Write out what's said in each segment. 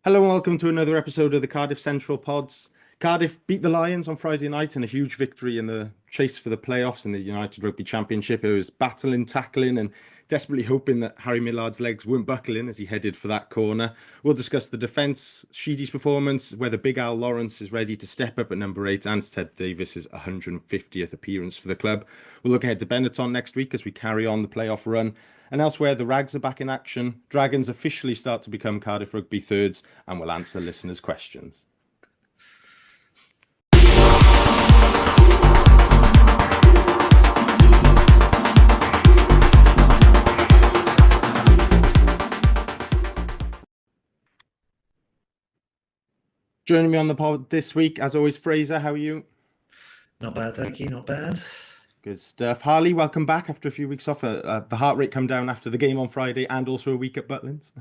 Hello and welcome to another episode of the Cardiff Central Pods. Cardiff beat the Lions on Friday night in a huge victory in the chase for the playoffs in the United Rugby Championship. It was battling, tackling and desperately hoping that Harry Millard's legs weren't buckling as he headed for that corner. We'll discuss the defence, Sheedy's performance, whether Big Al Lawrence is ready to step up at number 8 and Ted Davis's 150th appearance for the club. We'll look ahead to Benetton next week as we carry on the playoff run. And elsewhere, the Rags are back in action. Dragons officially start to become Cardiff Rugby thirds, and we'll answer listeners' questions. Joining me on the pod this week, as always, Frazier, how are you? Not bad, thank you, not bad. Good stuff. Harley, welcome back after a few weeks off. The heart rate come down after the game on Friday and also a week at Butlins.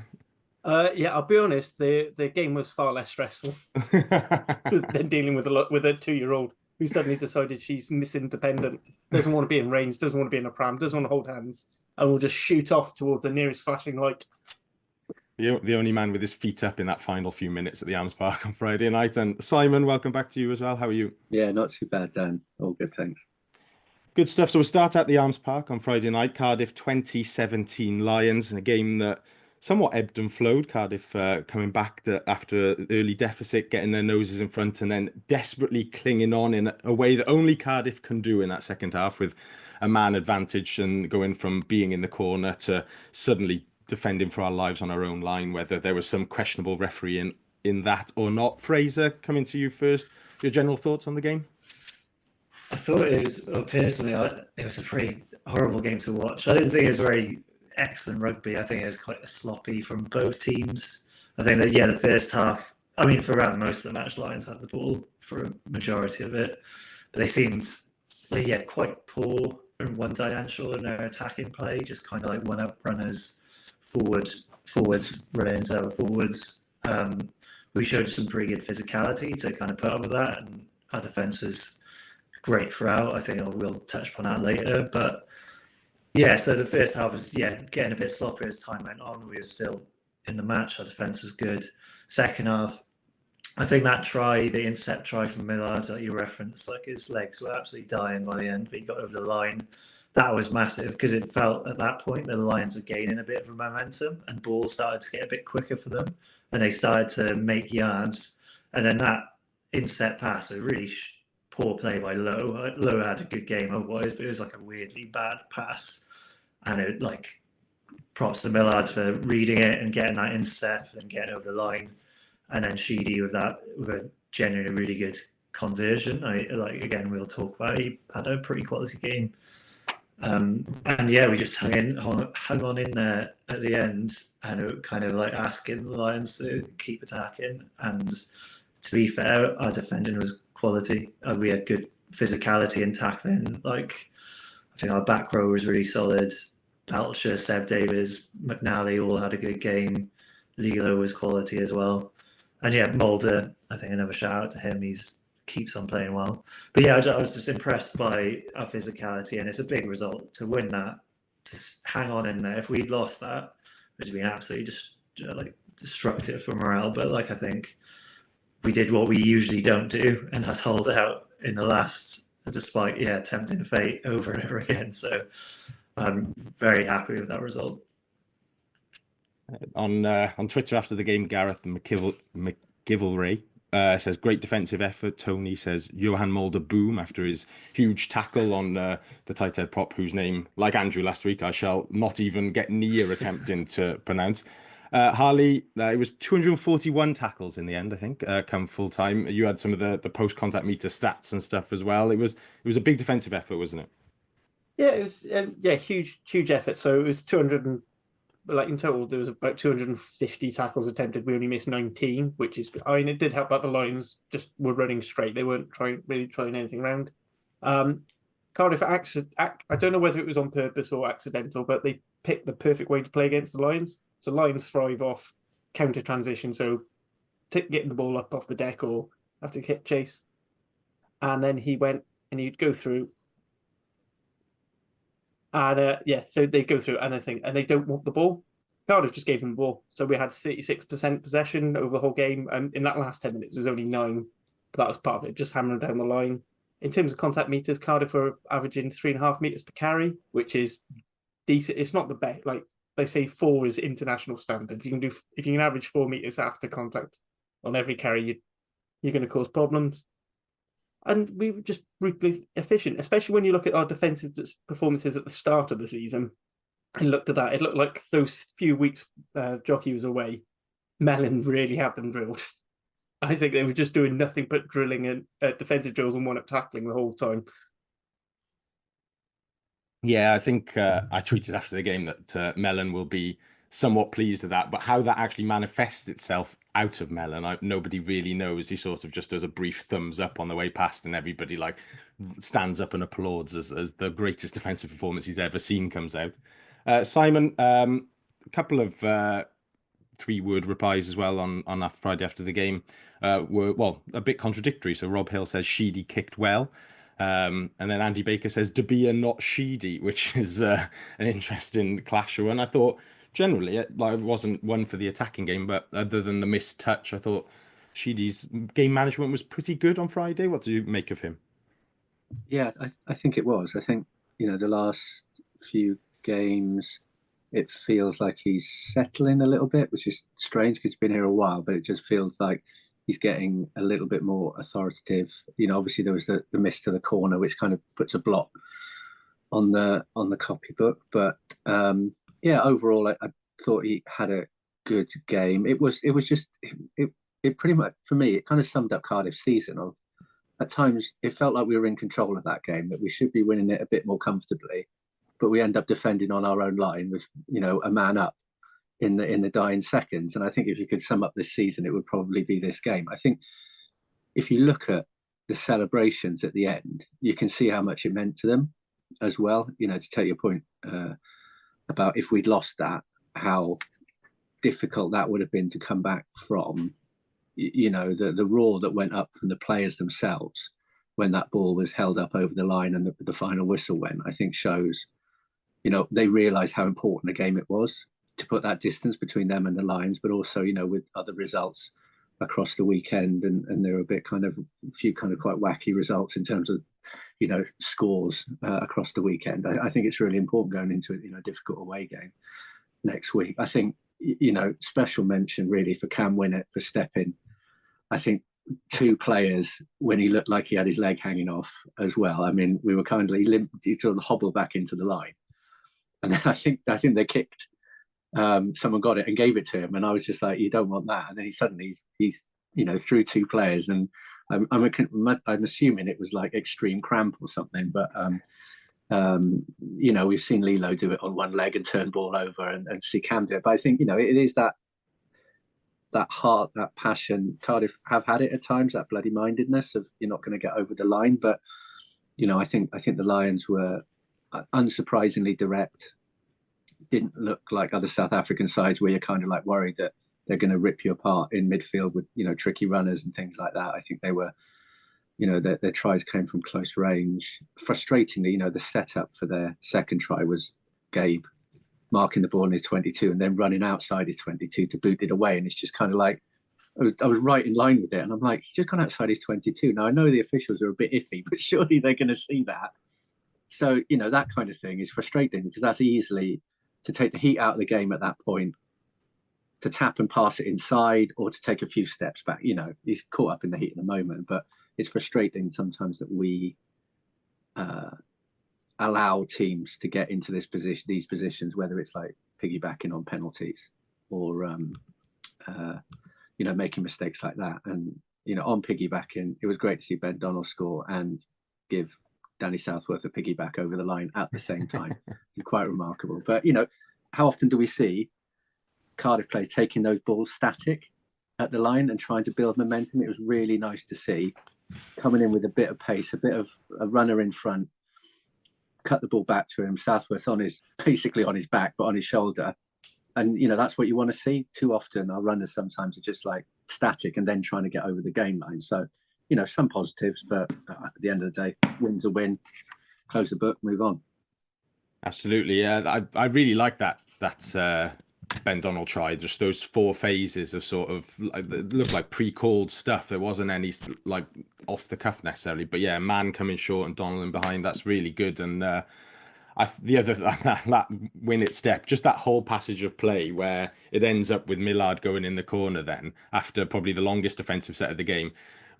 Yeah, I'll be honest, the game was far less stressful than dealing with a 2-year-old who suddenly decided she's Miss Independent, doesn't want to be in range, doesn't want to be in a pram, doesn't want to hold hands, and will just shoot off towards the nearest flashing light. The only man with his feet up in that final few minutes at the Arms Park on Friday night. And Simon, welcome back to you as well. How are you? Yeah, not too bad, Dan. All good, thanks. Good stuff. So we'll start at the Arms Park on Friday night. Cardiff 2017 Lions, in a game that somewhat ebbed and flowed. Cardiff coming back after an early deficit, getting their noses in front and then desperately clinging on in a way that only Cardiff can do in that second half, with a man advantage and going from being in the corner to suddenly defending for our lives on our own line, whether there was some questionable referee in that or not. Fraser, coming to you first. Your general thoughts on the game? I thought it was, personally, it was a pretty horrible game to watch. I didn't think it was very excellent rugby. I think it was quite sloppy from both teams. I think that, the first half, for around most of the match, Lions had the ball for a majority of it. But they seemed, quite poor and one-dimensional in their attacking play, just kind of like one-up runners, forwards running into other forwards. We showed some pretty good physicality to kind of put up with that, and our defence was great throughout. I think we'll touch upon that later. But so the first half was getting a bit sloppy as time went on. We were still in the match. Our defence was good. Second half, I think that try, the intercept try from Millard that you referenced, like his legs were absolutely dying by the end, but he got over the line. That was massive because it felt at that point the Lions were gaining a bit of a momentum and ball started to get a bit quicker for them, and they started to make yards. And then that inset pass was really poor play by Lowe. Lowe had a good game otherwise, but it was like a weirdly bad pass. And it props to Millard for reading it and getting that intercept and getting over the line. And then Sheedy with a genuinely really good conversion. Again, we'll talk about it. He had a pretty quality game. We just hung on in there at the end, and it kind of like asking the Lions to keep attacking. And to be fair, our defending was quality. We had good physicality and tackling. I think our back row was really solid. Belcher, Seb Davies, McNally all had a good game. Lilo was quality as well. And Mulder, I think another shout out to him. He's keeps on playing well. But I was just impressed by our physicality, and it's a big result to win that, to hang on in there. If we'd lost that, it would have been absolutely destructive for morale. But I think we did what we usually don't do, and that's hold out in the last, despite tempting fate over and over again. So I'm very happy with that result. On Twitter after the game, Gareth McGivelray says great defensive effort. Tony says Johan Mulder boom after his huge tackle on the tight head prop, whose name, like Andrew last week, I shall not even get near attempting to pronounce. Harley, it was 241 tackles in the end, I think, come full time. You had some of the post contact meter stats and stuff as well. It was a big defensive effort, wasn't it? Yeah, it was huge effort. So it was 200 in total, there was about 250 tackles attempted. We only missed 19, which is, it did help that the Lions just were running straight. They weren't really trying anything around. Cardiff, I don't know whether it was on purpose or accidental, but they picked the perfect way to play against the Lions. So Lions thrive off counter transition, so getting the ball up off the deck or after hit chase. And then he went and he'd go through. And so they go through and they don't want the ball. Cardiff just gave them the ball. So we had 36% possession over the whole game. And in that last 10 minutes, it was only 9. But that was part of it, just hammering down the line. In terms of contact meters, Cardiff are averaging 3.5 meters per carry, which is decent. It's not the best. Like they say, 4 is international standard. If you can average 4 meters after contact on every carry, you're going to cause problems. And we were just brutally efficient, especially when you look at our defensive performances at the start of the season. And looked at that, it looked like those few weeks Jockey was away, Mellon really had them drilled. I think they were just doing nothing but drilling and defensive drills and one-up tackling the whole time. Yeah, I think I tweeted after the game that Mellon will be somewhat pleased with that, but how that actually manifests itself out of Mellon, nobody really knows. He sort of just does a brief thumbs up on the way past, and everybody like stands up and applauds as the greatest defensive performance he's ever seen comes out. Simon, a couple of 3-word replies as well on that Friday after the game were, well, a bit contradictory. So Rob Hill says Sheedy kicked well. And then Andy Baker says De Beer not Sheedy, which is an interesting clash. And I thought generally it wasn't one for the attacking game, but other than the missed touch, I thought Sheedy's game management was pretty good on Friday. What do you make of him? Yeah, I think it was. I think, the last few games, it feels like he's settling a little bit, which is strange because he's been here a while, but it just feels like he's getting a little bit more authoritative. Obviously there was the miss to the corner, which kind of puts a block on the copybook. But overall, I thought he had a good game. It was just it pretty much, for me, it kind of summed up Cardiff's season. At times it felt like we were in control of that game, that we should be winning it a bit more comfortably, but we end up defending on our own line with a man up in the dying seconds. And I think if you could sum up this season, it would probably be this game. I think if you look at the celebrations at the end, you can see how much it meant to them as well. To take your point about if we'd lost that, how difficult that would have been to come back from. The roar that went up from the players themselves when that ball was held up over the line and the final whistle went, I think shows, they realised how important a game it was to put that distance between them and the Lions, but also, with other results across the weekend, and there were a few quite wacky results in terms of, scores across the weekend. I think it's really important going into a difficult away game next week. I think, special mention really for Cam Winnett for stepping. I think 2 players when he looked like he had his leg hanging off as well. I mean, we were he sort of hobbled back into the line, and then I think they kicked. Someone got it and gave it to him, and I was just like, you don't want that. And then he's through 2 players, and I'm assuming it was like extreme cramp or something, but we've seen Lilo do it on one leg and turn ball over, and see Cam do it. But I think it is that heart, that passion. Cardiff have had it at times, that bloody mindedness of you're not going to get over the line. But I think the Lions were unsurprisingly direct. Didn't look like other South African sides where you're kind of like worried that they're going to rip you apart in midfield with tricky runners and things like that. I think they were, their tries came from close range. Frustratingly, the setup for their second try was Gabe marking the ball in his 22 and then running outside his 22 to boot it away, and it's just kind of like I was right in line with it, and I'm like, he's just gone outside his 22. Now I know the officials are a bit iffy, but surely they're going to see that. So that kind of thing is frustrating because that's easily to take the heat out of the game at that point, to tap and pass it inside, or to take a few steps back. He's caught up in the heat of the moment, but it's frustrating sometimes that we allow teams to get into these positions, whether it's like piggybacking on penalties or making mistakes like that. And on piggybacking, it was great to see Ben Donnell score and give Danny Southworth a piggyback over the line at the same time. Quite remarkable. But how often do we see Cardiff players taking those balls static at the line and trying to build momentum? It was really nice to see, coming in with a bit of pace, a bit of a runner in front, cut the ball back to him. Southworth basically on his back, but on his shoulder. And, that's what you want to see. Too often our runners sometimes are just like static and then trying to get over the game line. So, some positives, but at the end of the day, win's a win. Close the book, move on. Absolutely. Yeah, I really like that Ben Donald tried, just those 4 phases of sort of looked like pre-called stuff. There wasn't any like off the cuff necessarily, but yeah, man coming short and Donald in behind, that's really good. And the other that win it step, just that whole passage of play where it ends up with Millard going in the corner then after probably the longest defensive set of the game.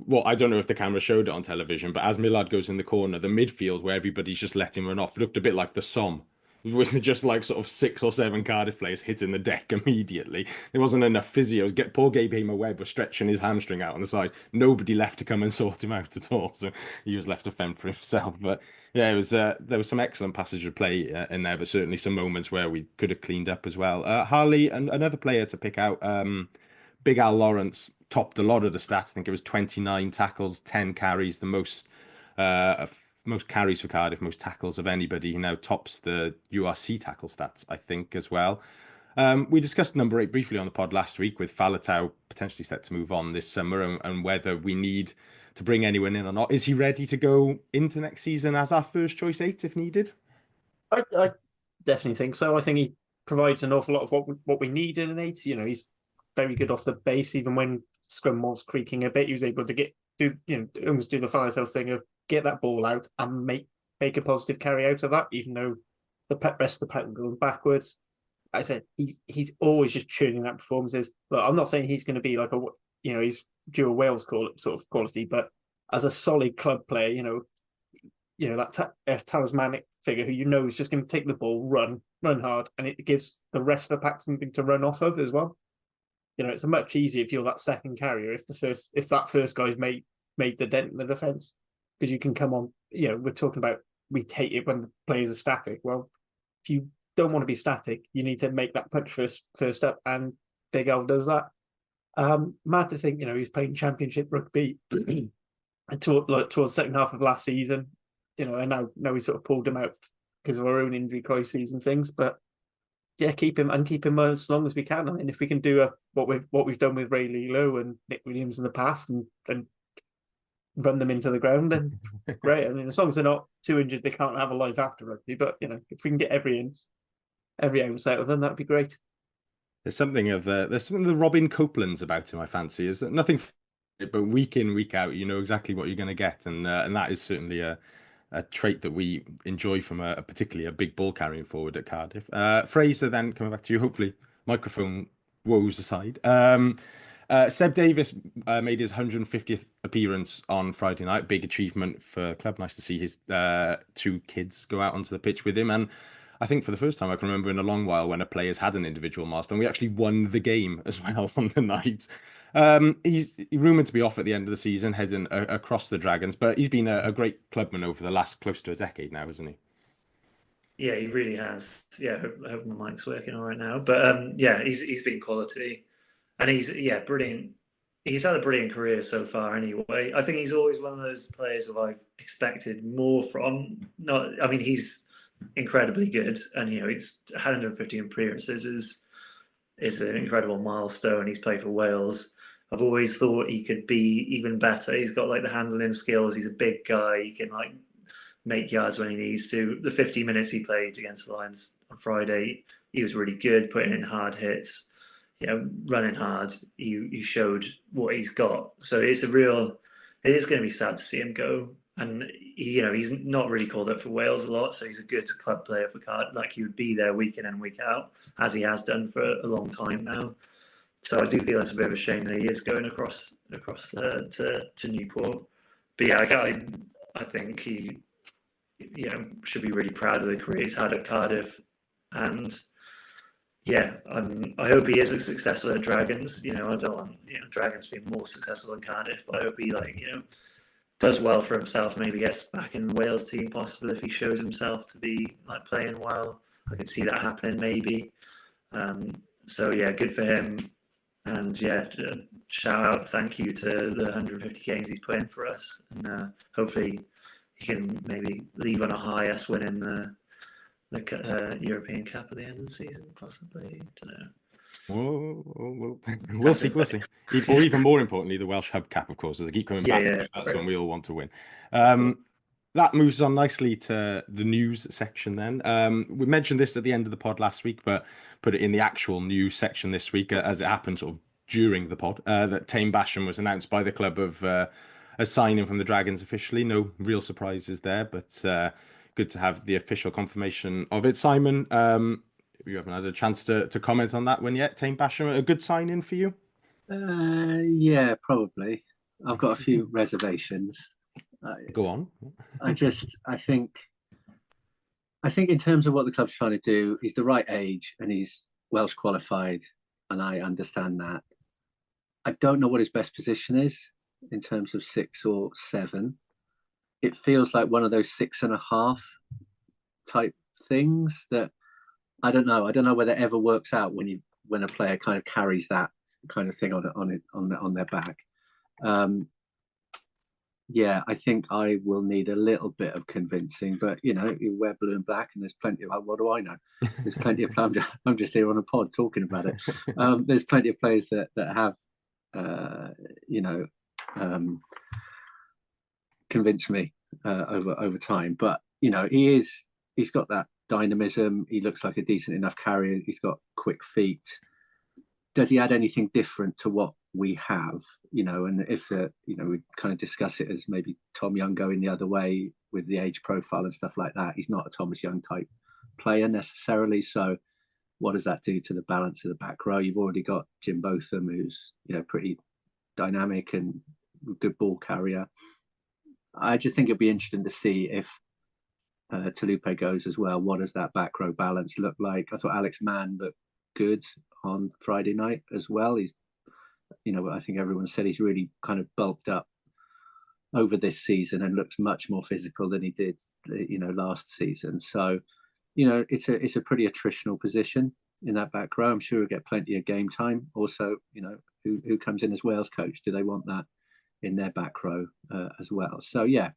Well, I don't know if the camera showed it on television, but as Millard goes in the corner, the midfield where everybody's just letting him run off looked a bit like the Somme, with just like sort of 6 or 7 Cardiff players hitting the deck immediately. There wasn't enough physios. Poor Gabe Hamer-Webb was stretching his hamstring out on the side. Nobody left to come and sort him out at all, so he was left to fend for himself. But yeah, it was there was some excellent passage of play in there, but certainly some moments where we could have cleaned up as well. Harley, and another player to pick out, Big Al Lawrence topped a lot of the stats. I think it was 29 tackles, 10 carries, the most carries for Cardiff, most tackles of anybody. He now tops the URC tackle stats, I think, as well. We discussed number 8 briefly on the pod last week, with Faletau potentially set to move on this summer, and whether we need to bring anyone in or not. Is he ready to go into next season as our first choice 8 if needed? I definitely think so. I think he provides an awful lot of what we need in an 8. You know, he's very good off the base. Even when scrum was creaking a bit, he was able to almost do the Faletau thing of get that ball out and make a positive carry out of that, even though the rest of the pack going backwards. I said he's always just churning out performances. But I'm not saying he's going to be like he's due a Wales sort of quality, but as a solid club player, that talismanic figure who is just going to take the ball, run hard, and it gives the rest of the pack something to run off of as well. It's a much easier if you're that second carrier if that first guy's made the dent in the defence, because you can come on. We're talking about we hate it when the players are static. Well, if you don't want to be static, you need to make that punch first up, and Big Al does that. Mad to think, he's playing Championship rugby towards the second half of last season. And now we sort of pulled him out because of our own injury crises and things. But yeah, keep him as long as we can. I mean, if we can do what we've done with Ray Lilo and Nick Williams in the past, and run them into the ground, then great. I mean, as long as they're not too injured, they can't have a life after rugby. But if we can get every ounce out of them, that'd be great. There's something of the Robin Copelands about him. I fancy is that nothing, but week in, week out, you know exactly what you're going to get, and that is certainly a trait that we enjoy from particularly a big ball carrying forward at Cardiff. Fraser, then coming back to you, hopefully microphone woes aside. Seb Davis made his 150th appearance on Friday night. Big achievement for the club. Nice to see his 2 kids go out onto the pitch with him. And I think for the first time I can remember in a long while when a player's had an individual milestone, we actually won the game as well on the night. He's rumoured to be off at the end of the season, heading across the Dragons, but he's been a great clubman over the last close to a decade now, hasn't he? Yeah, he really has. Yeah, I hope my mic's working all right now. But yeah, he's been quality, and he's brilliant. He's had a brilliant career so far. Anyway, I think he's always one of those players that I've expected more from. He's incredibly good, and he's 150 appearances is an incredible milestone. He's played for Wales. I've always thought he could be even better. He's got the handling skills. He's a big guy. He can make yards when he needs to. The 50 minutes he played against the Lions on Friday, he was really good, putting in hard hits, running hard. He showed what he's got. So it is going to be sad to see him go. And he's not really called up for Wales a lot, so he's a good club player for Cardiff. He would be there week in and week out, as he has done for a long time now. So I do feel it's a bit of a shame that he is going across to Newport. But yeah, I think he should be really proud of the career he's had at Cardiff, and yeah, I hope he is successful at Dragons. I don't want Dragons to be more successful than Cardiff, but I hope he does well for himself. Maybe gets back in the Wales team, possibly if he shows himself to be playing well. I could see that happening maybe. So yeah, good for him. And yeah, shout out, thank you to the 150 games he's put in for us, and hopefully he can maybe leave on a high, us winning the European Cup at the end of the season, possibly. Don't know. Whoa. We'll see. Or even more importantly, the Welsh Hub Cap, of course, as they keep coming back. That's when we all want to win. that moves on nicely to the news section then. We mentioned this at the end of the pod last week, but put it in the actual news section this week as it happened sort of during the pod, that Taine Basham was announced by the club of a signing from the Dragons officially. No real surprises there, but good to have the official confirmation of it. Simon, you haven't had a chance to comment on that one yet. Taine Basham, a good signing for you? Yeah, probably. I've got a few reservations. Go on. I think in terms of what the club's trying to do, he's the right age and he's Welsh qualified, and I understand that. I don't know what his best position is in terms of 6 or 7. It feels like one of those 6.5 type things that I don't know. I don't know whether it ever works out when a player kind of carries that kind of thing on their back. Yeah, I think I will need a little bit of convincing, but you wear blue and black, and there's plenty of. What do I know? There's plenty of. I'm just here on a pod talking about it. There's plenty of players that have, convinced me over time. But he's got that dynamism. He looks like a decent enough carrier. He's got quick feet. Does he add anything different to what we have? And if we kind of discuss it as maybe Tom Young going the other way with the age profile and stuff like that. He's not a Thomas Young type player necessarily. So what does that do to the balance of the back row? You've already got Jim Botham, who's pretty dynamic and good ball carrier. I just think it'd be interesting to see if Talupe goes as well. What does that back row balance look like? I thought Alex Mann looked good on Friday night as well. He's, I think everyone said he's really kind of bulked up over this season and looks much more physical than he did, last season. So, it's a pretty attritional position in that back row. I'm sure we'll get plenty of game time. Also, who comes in as Wales coach? Do they want that in their back row as well? So yeah,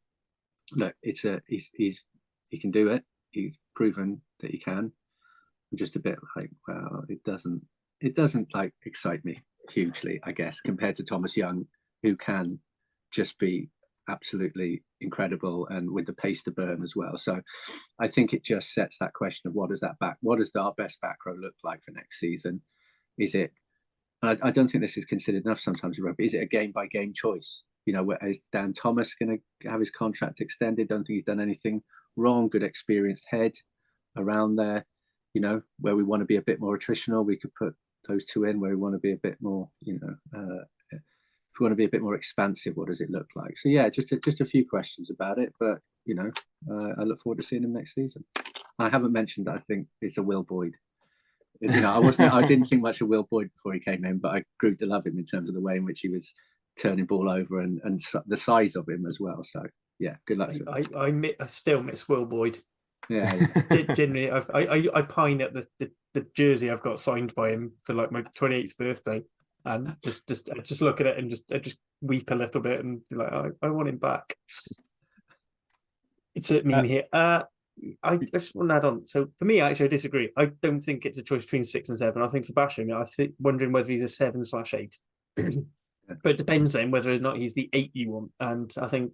look, he can do it. He's proven that he can. I'm just a bit like, well, it doesn't like excite me hugely, I guess, compared to Thomas Young, who can just be absolutely incredible and with the pace to burn as well. So I think it just sets that question of what does our best back row look like for next season? Is it, I don't think this is considered enough sometimes in rugby, is it a game by game choice? Is Dan Thomas going to have his contract extended? Don't think he's done anything wrong. Good experienced head around there. Where we want to be a bit more attritional, we could put those two in. Where we want to be a bit more, if we want to be a bit more expansive, what does it look like? So yeah, just a few questions about it, but I look forward to seeing him next season. I haven't mentioned that I think it's a Will Boyd. I didn't think much of Will Boyd before he came in, but I grew to love him in terms of the way in which he was turning ball over and the size of him as well. So yeah, good luck. I still miss Will Boyd. Yeah. Generally, I pine at the jersey I've got signed by him for like my 28th birthday, and I just look at it and I just weep a little bit and be like, I want him back. It's a meme here. I just want to add on. So for me, actually, I disagree. I don't think it's a choice between 6 and 7. I think for Basham, I think wondering whether he's a 7/8. But it depends then whether or not he's the 8 you want. And I think,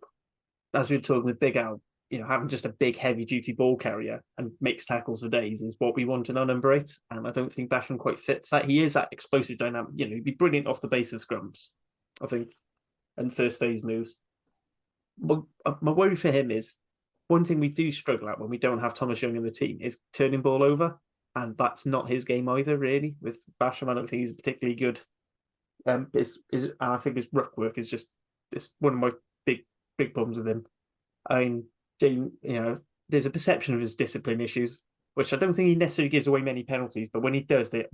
as we were talking with Big Al, having just a big heavy duty ball carrier and makes tackles for days is what we want in our number 8. And I don't think Basham quite fits that. He is that explosive dynamic. He'd be brilliant off the base of scrums, I think, and first phase moves. My worry for him is, one thing we do struggle at when we don't have Thomas Young in the team is turning ball over. And that's not his game either, really. With Basham, I don't think he's particularly good. And I think his ruck work is just one of my big problems with him. I mean, Jane, there's a perception of his discipline issues, which I don't think he necessarily gives away many penalties, but when he does, they're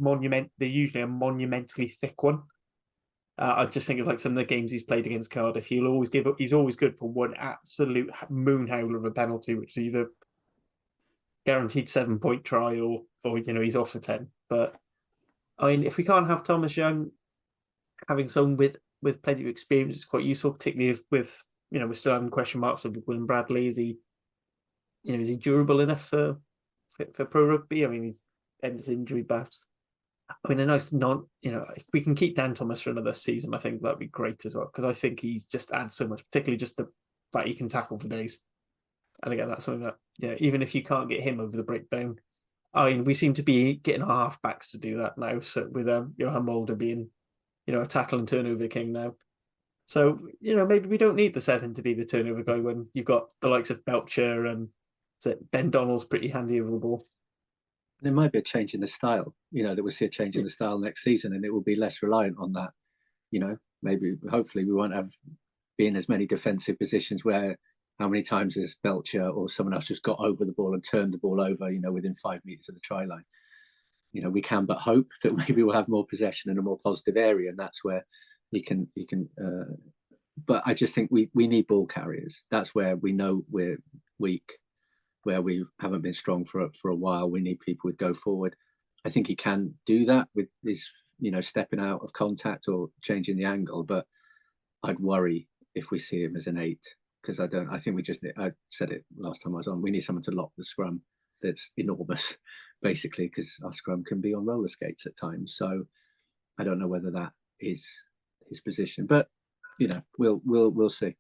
usually a monumentally thick one. I just think of like some of the games he's played against Cardiff. He's always good for one absolute moon howler of a penalty, which is either guaranteed 7-point try or he's off for 10. But I mean, if we can't have Thomas Young, having someone with plenty of experience is quite useful, particularly with we're still having question marks with William Bradley. Is he durable enough for pro rugby? I mean, he's ended injury bouts. I mean, if we can keep Dan Thomas for another season, I think that'd be great as well, because I think he just adds so much, particularly just the fact he can tackle for days. And again, that's something that, even if you can't get him over the breakdown, I mean, we seem to be getting our halfbacks to do that now. So with Johan Mulder being, a tackle and turnover king now. So, maybe we don't need the 7 to be the turnover guy when you've got the likes of Belcher and Ben Donald's pretty handy over the ball. There might be a change in the style, that we'll see a change in the style next season, and it will be less reliant on that. Maybe, hopefully, we won't be in as many defensive positions where how many times has Belcher or someone else just got over the ball and turned the ball over, within 5 meters of the try line. We can but hope that maybe we'll have more possession in a more positive area, and that's where he can. But I just think we need ball carriers. That's where we know we're weak, where we haven't been strong for a while. We need people with go forward. I think he can do that with his, stepping out of contact or changing the angle. But I'd worry if we see him as an 8, because I think I said it last time I was on. We need someone to lock the scrum. That's enormous, basically, because our scrum can be on roller skates at times. So I don't know whether that is his position, but we'll see.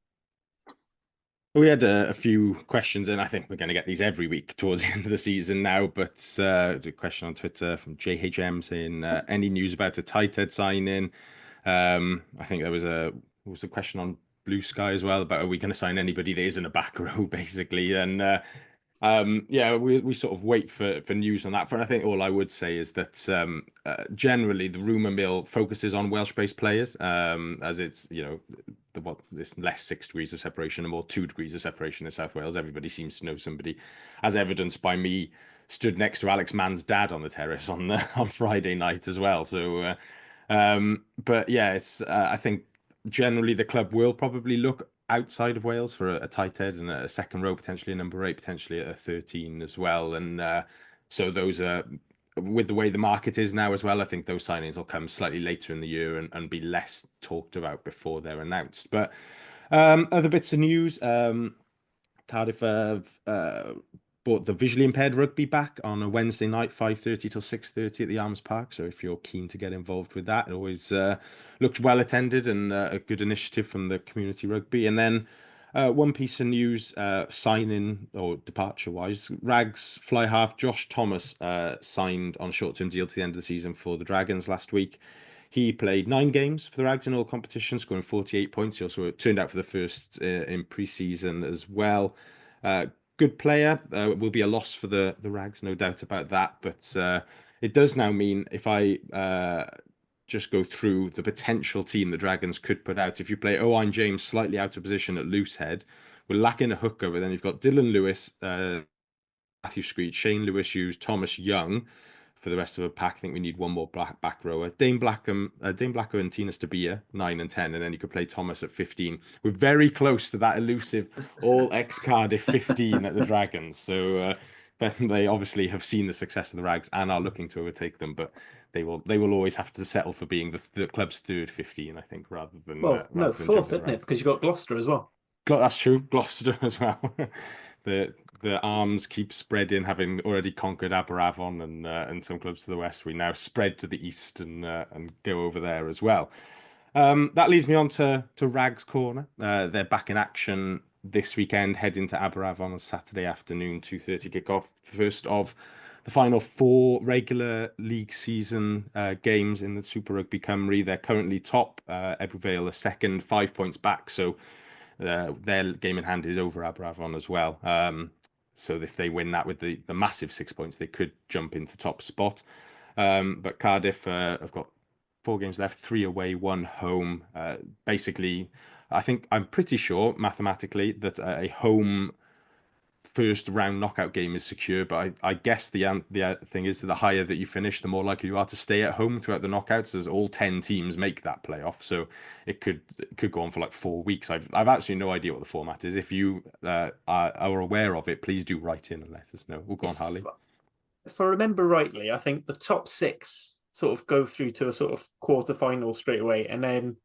We had a few questions, and I think we're going to get these every week towards the end of the season now. But a question on Twitter from JHM saying, any news about a tight head signing? I think there was a question on Blue Sky as well about, are we going to sign anybody that isn't a back row, basically? And we sort of wait for news on that front. I think all I would say is that generally the rumour mill focuses on Welsh-based players, as it's, this less 6 degrees of separation and more 2 degrees of separation in South Wales. Everybody seems to know somebody, as evidenced by me stood next to Alex Mann's dad on the terrace on Friday night as well. So, but yeah, I think generally the club will probably look outside of Wales for a tight head and a second row, potentially a number 8, potentially a 13 as well. And so those are, with the way the market is now as well, I think those signings will come slightly later in the year and be less talked about before they're announced. But other bits of news, Cardiff have brought the visually impaired rugby back on a Wednesday night, 5:30 till 6:30 at the Arms Park. So if you're keen to get involved with that, it always looked well attended and a good initiative from the community rugby. And then one piece of news, signing or departure wise, Rags fly half Josh Thomas signed on a short-term deal to the end of the season for the Dragons last week. He played 9 games for the Rags in all competitions, scoring 48 points. He also turned out for the first in pre-season as well. Good player, will be a loss for the Rags, no doubt about that. But it does now mean, if I just go through the potential team the Dragons could put out, if you play Owain James slightly out of position at loose head, we're lacking a hooker, but then you've got Dylan Lewis, Matthew Screed, Shane Lewis-Hughes, Thomas Young. For the rest of the pack, I think we need one more back rower. Dane Blacker and Tina Stabia, 9 and 10, and then you could play Thomas at 15. We're very close to that elusive all ex-Cardiff 15 at the Dragons. So they obviously have seen the success of the Rags and are looking to overtake them, but they will always have to settle for being the club's third 15, I think, rather than fourth, isn't it? Because you've got Gloucester as well. That's true, Gloucester as well. The arms keep spreading, having already conquered Aberavon and some clubs to the west. We now spread to the east and go over there as well. That leads me on to Rags Corner. They're back in action this weekend, heading to Aberavon on Saturday afternoon, 2:30 kickoff. First of the final 4 regular league season games in the Super Rugby Cymru. They're currently top. Ebbw Vale are second, 5 points back. So their game in hand is over Aberavon as well. So if they win that with the massive 6 points, they could jump into top spot. But Cardiff have got 4 games left, 3 away, 1 home. Basically, I'm pretty sure mathematically that a home first round knockout game is secure, but I guess the thing is that the higher that you finish, the more likely you are to stay at home throughout the knockouts, as all 10 teams make that playoff. So it could go on for like 4 weeks. I've absolutely no idea what the format is. If you are aware of it, please do write in and let us know. We'll go on, Harley. If I remember rightly, I think the top 6 sort of go through to a sort of quarterfinal straight away, and then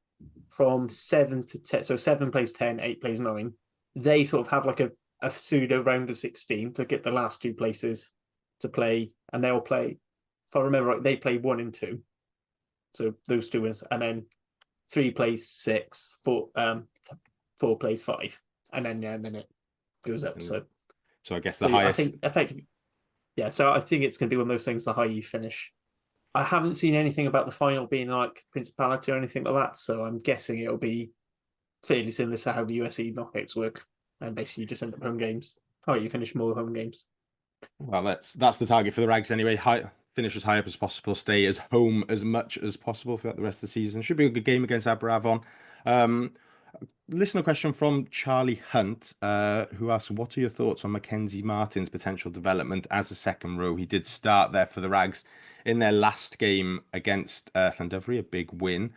from 7 to 10, so 7 plays 10, 8 plays 9, they sort of have like a pseudo round of 16 to get the last 2 places to play, and they'll play, if I remember right, they play 1 and 2, so those 2 wins, and then 3 plays 6, 4 plays 5, and then it goes up. So So I guess the So highest. I think effectively, yeah. So I think it's going to be one of those things. The higher you finish, I haven't seen anything about the final being like Principality or anything like that. So I'm guessing it'll be fairly similar to how the USC knockouts work, and basically you just end up home games. Oh, you finish more home games. Well, that's the target for the Rags anyway. Finish as high up as possible, stay as home as much as possible throughout the rest of the season. Should be a good game against Aberavon. Listener question from Charlie Hunt, who asks, what are your thoughts on Mackenzie Martin's potential development as a second row? He did start there for the Rags in their last game against Llandovery, a big win.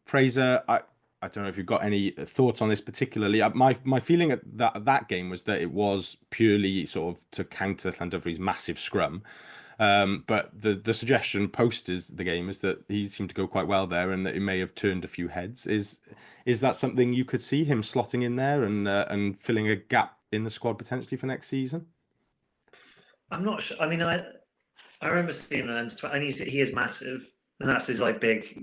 Fraser, I don't know if you've got any thoughts on this particularly. My feeling at that game was that it was purely sort of to counter Llandovery's massive scrum. But the suggestion post the game is that he seemed to go quite well there, and that it may have turned a few heads. Is that something you could see him slotting in there and filling a gap in the squad potentially for next season? I'm not sure. I mean, I remember seeing him and he is massive, and that's his like big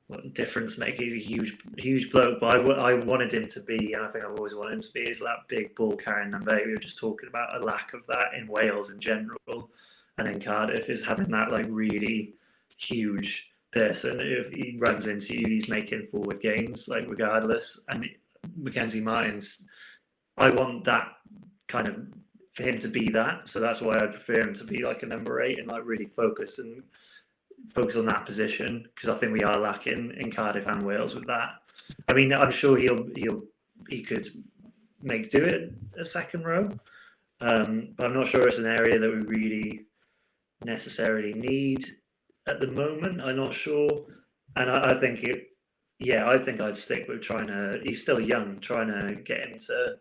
what difference maker. He's a huge bloke, but I wanted him to be, and I think I've always wanted him to be, is that big ball carrying number. We were just talking about a lack of that in Wales in general, and in Cardiff, is having that like really huge person. If he runs into you, he's making forward gains, like regardless. And Mackenzie Martins, I want that kind of, for him to be that. So that's why I prefer him to be like a number 8 and like really focus on that position, because I think we are lacking in Cardiff and Wales with that. I mean, I'm sure he could do it a second row, but I'm not sure it's an area that we really necessarily need at the moment. I'm not sure, and I think I think I'd stick with he's still young, trying to get him to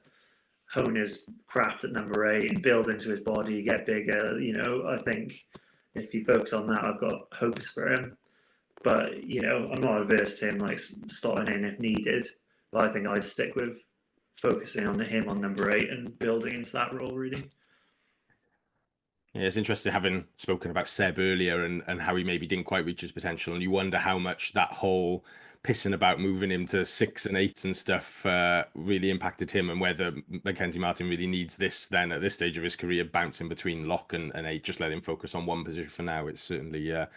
hone his craft at number 8 and build into his body, get bigger. I think if you focus on that, I've got hopes for him. But I'm not averse to him like starting in if needed. But I think I'd stick with focusing on him on number 8 and building into that role really. Yeah, it's interesting having spoken about Seb earlier and how he maybe didn't quite reach his potential, and you wonder how much that whole pissing about moving him to 6 and 8s and stuff really impacted him, and whether Mackenzie Martin really needs this then at this stage of his career, bouncing between lock and 8. Just let him focus on one position for now. It's certainly a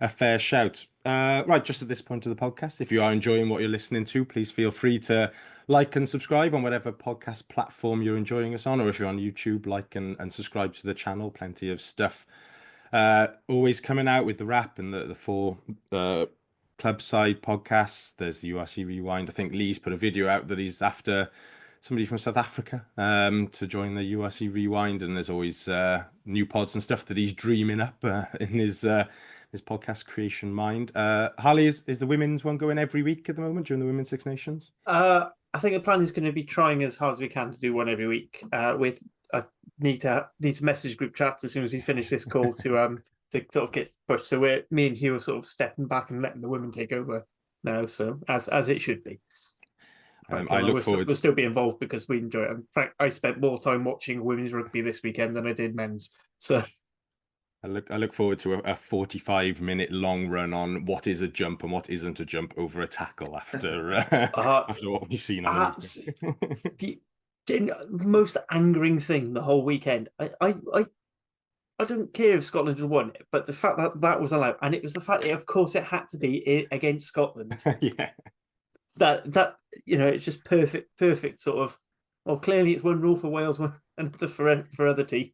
fair shout. Right, just at this point of the podcast, if you are enjoying what you're listening to, please feel free to like and subscribe on whatever podcast platform you're enjoying us on, or if you're on YouTube, like and subscribe to the channel. Plenty of stuff always coming out with the rap and the 4 club side podcasts. There's the URC Rewind. I think Lee's put a video out that he's after somebody from South Africa to join the URC Rewind, and there's always new pods and stuff that he's dreaming up in his podcast creation mind. Harley, is the women's one going every week at the moment during the Women's Six Nations? I think the plan is going to be trying as hard as we can to do one every week. I need to message group chats as soon as we finish this call to sort of get pushed. So me and Hugh are sort of stepping back and letting the women take over now. So as it should be. I look forward. We'll still be involved because we enjoy it. In fact, I spent more time watching women's rugby this weekend than I did men's. So I look forward to a 45-minute long run on what is a jump and what isn't a jump over a tackle after after what we've seen on the most angering thing the whole weekend. I don't care if Scotland had won, but the fact that was allowed, and it was the fact that of course it had to be against Scotland. Yeah. That it's just perfect sort of. Well, clearly it's one rule for Wales, one another for other teams.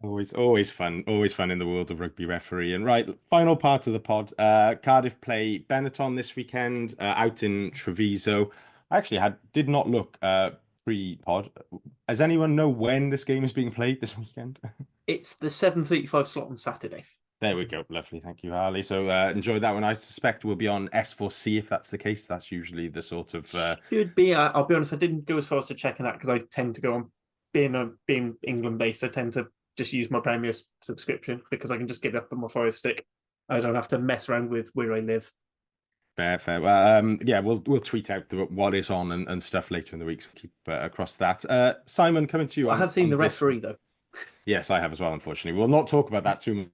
Always fun in the world of rugby referee. And right, final part of the pod. Cardiff play Benetton this weekend out in Treviso. I actually did not look pre-pod. Does anyone know when this game is being played this weekend? It's the 7:35 slot on Saturday. There we go. Lovely. Thank you, Harley. So enjoy that one. I suspect we'll be on S4C if that's the case. That's usually the sort of... Should be. I'll be honest, I didn't go as far as to checking that because I tend to go on, being England-based, I tend to just use my Premier subscription because I can just get it up on my Fire Stick. I don't have to mess around with where I live. Fair. Well, yeah, we'll tweet out what is on and stuff later in the week. So keep across that. Simon, coming to you. I have seen the referee though. Yes, I have as well. Unfortunately, we'll not talk about that too much.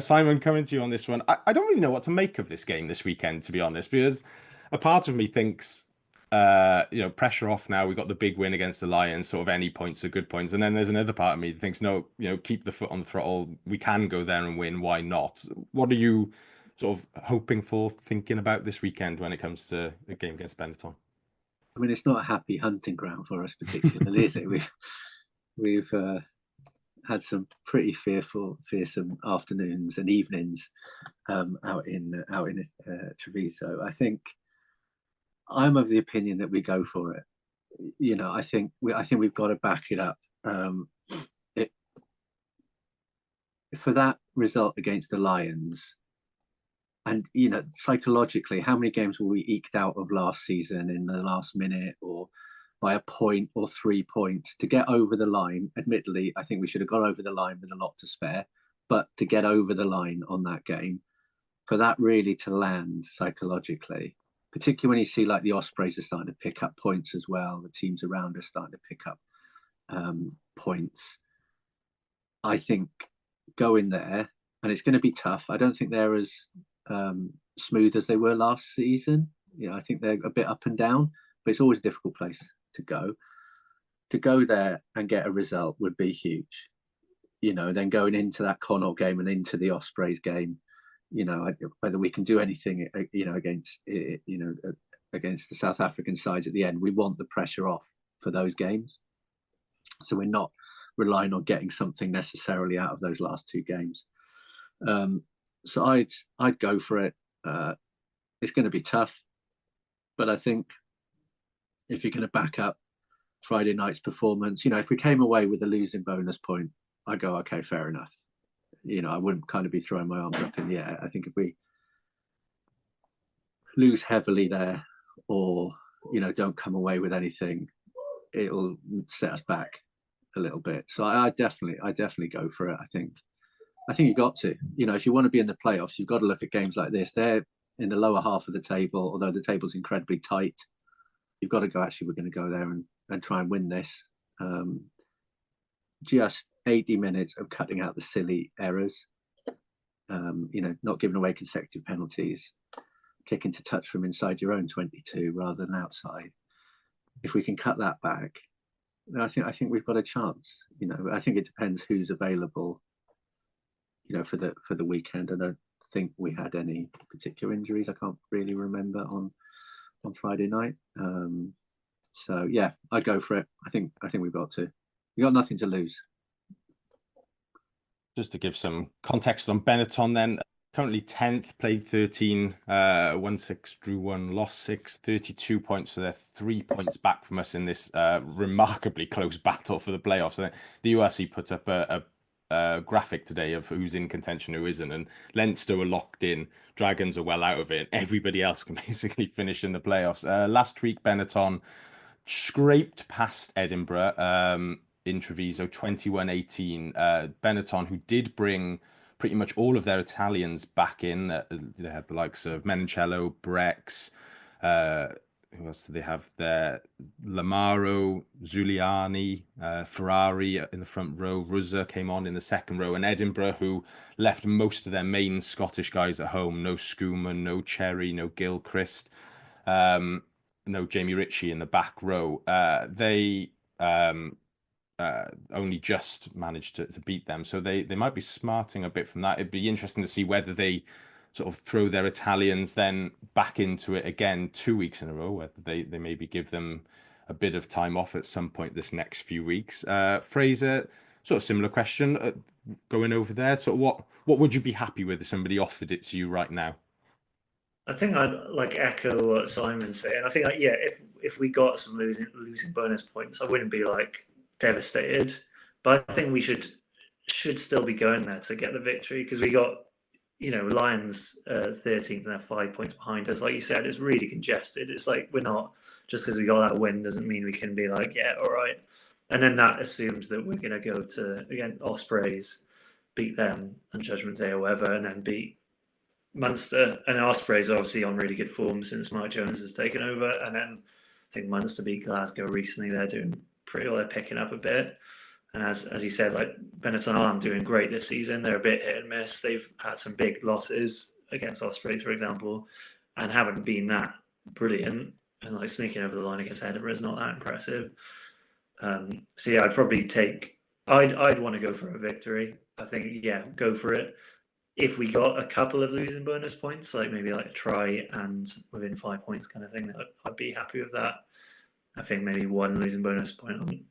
Simon, coming to you on this one. I don't really know what to make of this game this weekend, to be honest, because a part of me thinks pressure off now. We got the big win against the Lions. Sort of any points are good points. And then there's another part of me that thinks, no, keep the foot on the throttle. We can go there and win. Why not? What are you sort of hoping for, thinking about this weekend when it comes to the game against Benetton? I mean, it's not a happy hunting ground for us particularly, is it? We've had some pretty fearsome afternoons and evenings out in Treviso. I think I'm of the opinion that we go for it. I think we've got to back it up. For that result against the Lions, and psychologically, how many games were we eked out of last season in the last minute, or by a point or 3 points to get over the line? Admittedly, I think we should have got over the line with a lot to spare, but to get over the line on that game, for that really to land psychologically, particularly when you see like the Ospreys are starting to pick up points as well, the teams around are starting to pick up points. I think going there, and it's going to be tough. I don't think they're as smooth as they were last season. I think they're a bit up and down, but it's always a difficult place to go. To go there and get a result would be huge. Then going into that Connaught game and into the Ospreys game, whether we can do anything, against the South African sides at the end, we want the pressure off for those games. So we're not relying on getting something necessarily out of those last two games. So I'd go for it. It's going to be tough, but I think if you're going to back up Friday night's performance, if we came away with a losing bonus point, I go, okay, fair enough. I wouldn't kind of be throwing my arms up in the air. I think if we lose heavily there, or don't come away with anything, it'll set us back a little bit. So I definitely go for it. I think you've got to, if you want to be in the playoffs, you've got to look at games like this. They're in the lower half of the table, although the table's incredibly tight. You've got to go, actually, we're going to go there and try and win this. Just 80 minutes of cutting out the silly errors, not giving away consecutive penalties, kicking to touch from inside your own 22 rather than outside. If we can cut that back, I think we've got a chance. I think it depends who's available, for the weekend. I don't think we had any particular injuries. I can't really remember on Friday night. So yeah, I'd go for it. I think we've got to. We've got nothing to lose. Just to give some context on Benetton then, currently 10th, played 13, won 6, drew 1, lost 6, 32 points. So they're 3 points back from us in this remarkably close battle for the playoffs. And the URC put up a graphic today of who's in contention, who isn't. And Leinster were locked in, Dragons are well out of it. Everybody else can basically finish in the playoffs. Last week, Benetton scraped past Edinburgh in Treviso, 21-18. Benetton, who did bring pretty much all of their Italians back in. They had the likes of Menoncello, Brex, who else do they have there? Lamaro, Zuliani, Ferrari in the front row. Ruzza came on in the second row. And Edinburgh, who left most of their main Scottish guys at home. No Schumann, no Cherry, no Gilchrist, no Jamie Ritchie in the back row. They only just managed to beat them. So they might be smarting a bit from that. It'd be interesting to see whether they sort of throw their Italians then back into it again 2 weeks in a row, whether they maybe give them a bit of time off at some point this next few weeks. Fraser, sort of similar question, going over there. So what would you be happy with if somebody offered it to you right now? I think I'd echo what Simon said. And I think if we got some losing bonus points, I wouldn't be devastated. But I think we should still be going there to get the victory, because we got Lions 13th and they're 5 points behind us. Like you said, it's really congested. It's we're not, just because we got that win doesn't mean we can be yeah, all right. And then that assumes that we're going to go to, again, Ospreys, beat them on Judgment Day or whatever, and then beat Munster. And Ospreys are obviously on really good form since Mike Jones has taken over. And then I think Munster beat Glasgow recently. They're doing pretty well. They're picking up a bit. And as you said, Benetton aren't doing great this season. They're a bit hit and miss. They've had some big losses against Ospreys, for example, and haven't been that brilliant. and like sneaking over the line against Edinburgh is not that impressive. So yeah, I'd probably I'd want to go for a victory. I think, yeah, go for it. If we got a couple of losing bonus points, like maybe like a try and within 5 points kind of thing, I'd be happy with that. I think maybe one losing bonus point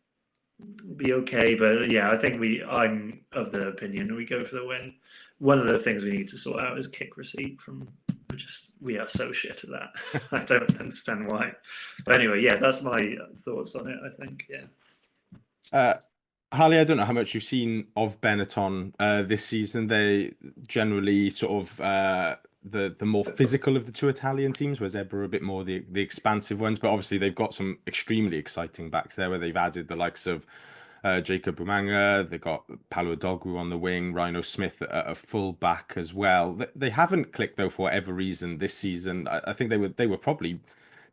would be okay, but yeah, I think I'm of the opinion we go for the win. One of the things we need to sort out is kick receipt from. We are so shit at that. I don't understand why. But anyway, yeah, that's my thoughts on it. I think, yeah. Harley, I don't know how much you've seen of Benetton this season. They generally sort of the more physical of the two Italian teams, whereas Zebra are a bit more the expansive ones. But obviously, they've got some extremely exciting backs there, where they've added the likes of Jacob Bumanga. They've got Paolo Dogwu on the wing, Rhino Smith at a full back as well. They haven't clicked though for whatever reason this season. I think they were probably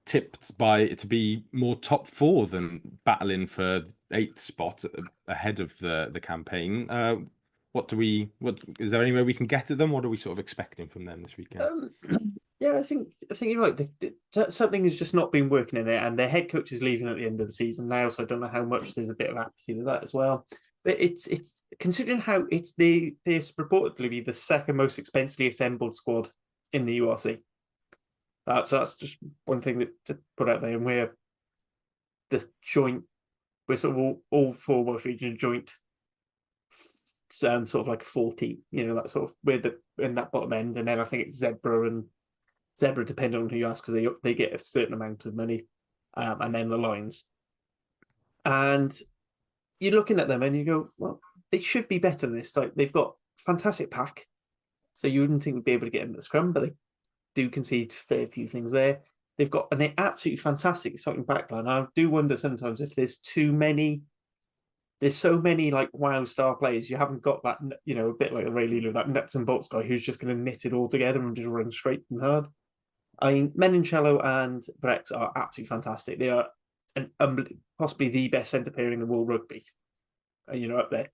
tipped to be more top four than battling for 8th spot ahead of the campaign. What is there any way we can get at them? What are we sort of expecting from them this weekend? Yeah, I think you're right. Something has just not been working in there, and their head coach is leaving at the end of the season now, so I don't know how much there's a bit of apathy with that as well. But it's considering how it's they're purportedly be the second most expensively assembled squad in the URC. That's just one thing to put out there, and we're sort of all 4 Welsh region joint, sort of like 40, that sort of we're in that bottom end, and then I think it's Zebra, depending on who you ask, because they get a certain amount of money, and then the Lions. And you're looking at them and you go, well, they should be better than this. Like, they've got fantastic pack, so you wouldn't think we'd be able to get them at the scrum, but they do concede a fair few things there. They've got an absolutely fantastic, exciting backline. I do wonder sometimes if there's so many like wow star players, you haven't got that, a bit like the Ray Lilo, that nuts and bolts guy who's just going to knit it all together and just run straight and hard. I mean, Menincello and Brex are absolutely fantastic. They are possibly the best centre pairing in the world rugby, up there.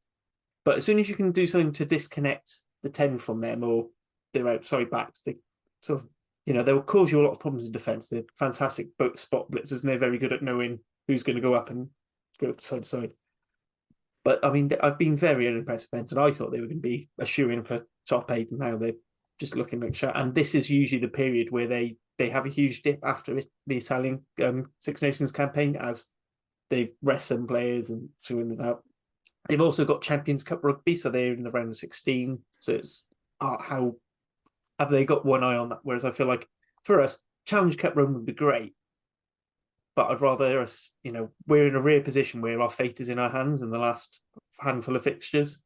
But as soon as you can do something to disconnect the 10 from them, or their outside backs, they sort of, they will cause you a lot of problems in defence. They're fantastic spot blitzers, and they're very good at knowing who's going to go up and go side to side. But I mean, I've been very unimpressed with Benton. I thought they were going to be a shoo-in for top 8, and now they're just looking like shit. And this is usually the period where they have a huge dip after the Italian Six Nations campaign, as they rest some players and so in that. They've also got Champions Cup rugby, so they're in the round of 16. So it's how have they got one eye on that? Whereas I feel like for us, Challenge Cup run would be great, but I'd rather us, we're in a rare position where our fate is in our hands in the last handful of fixtures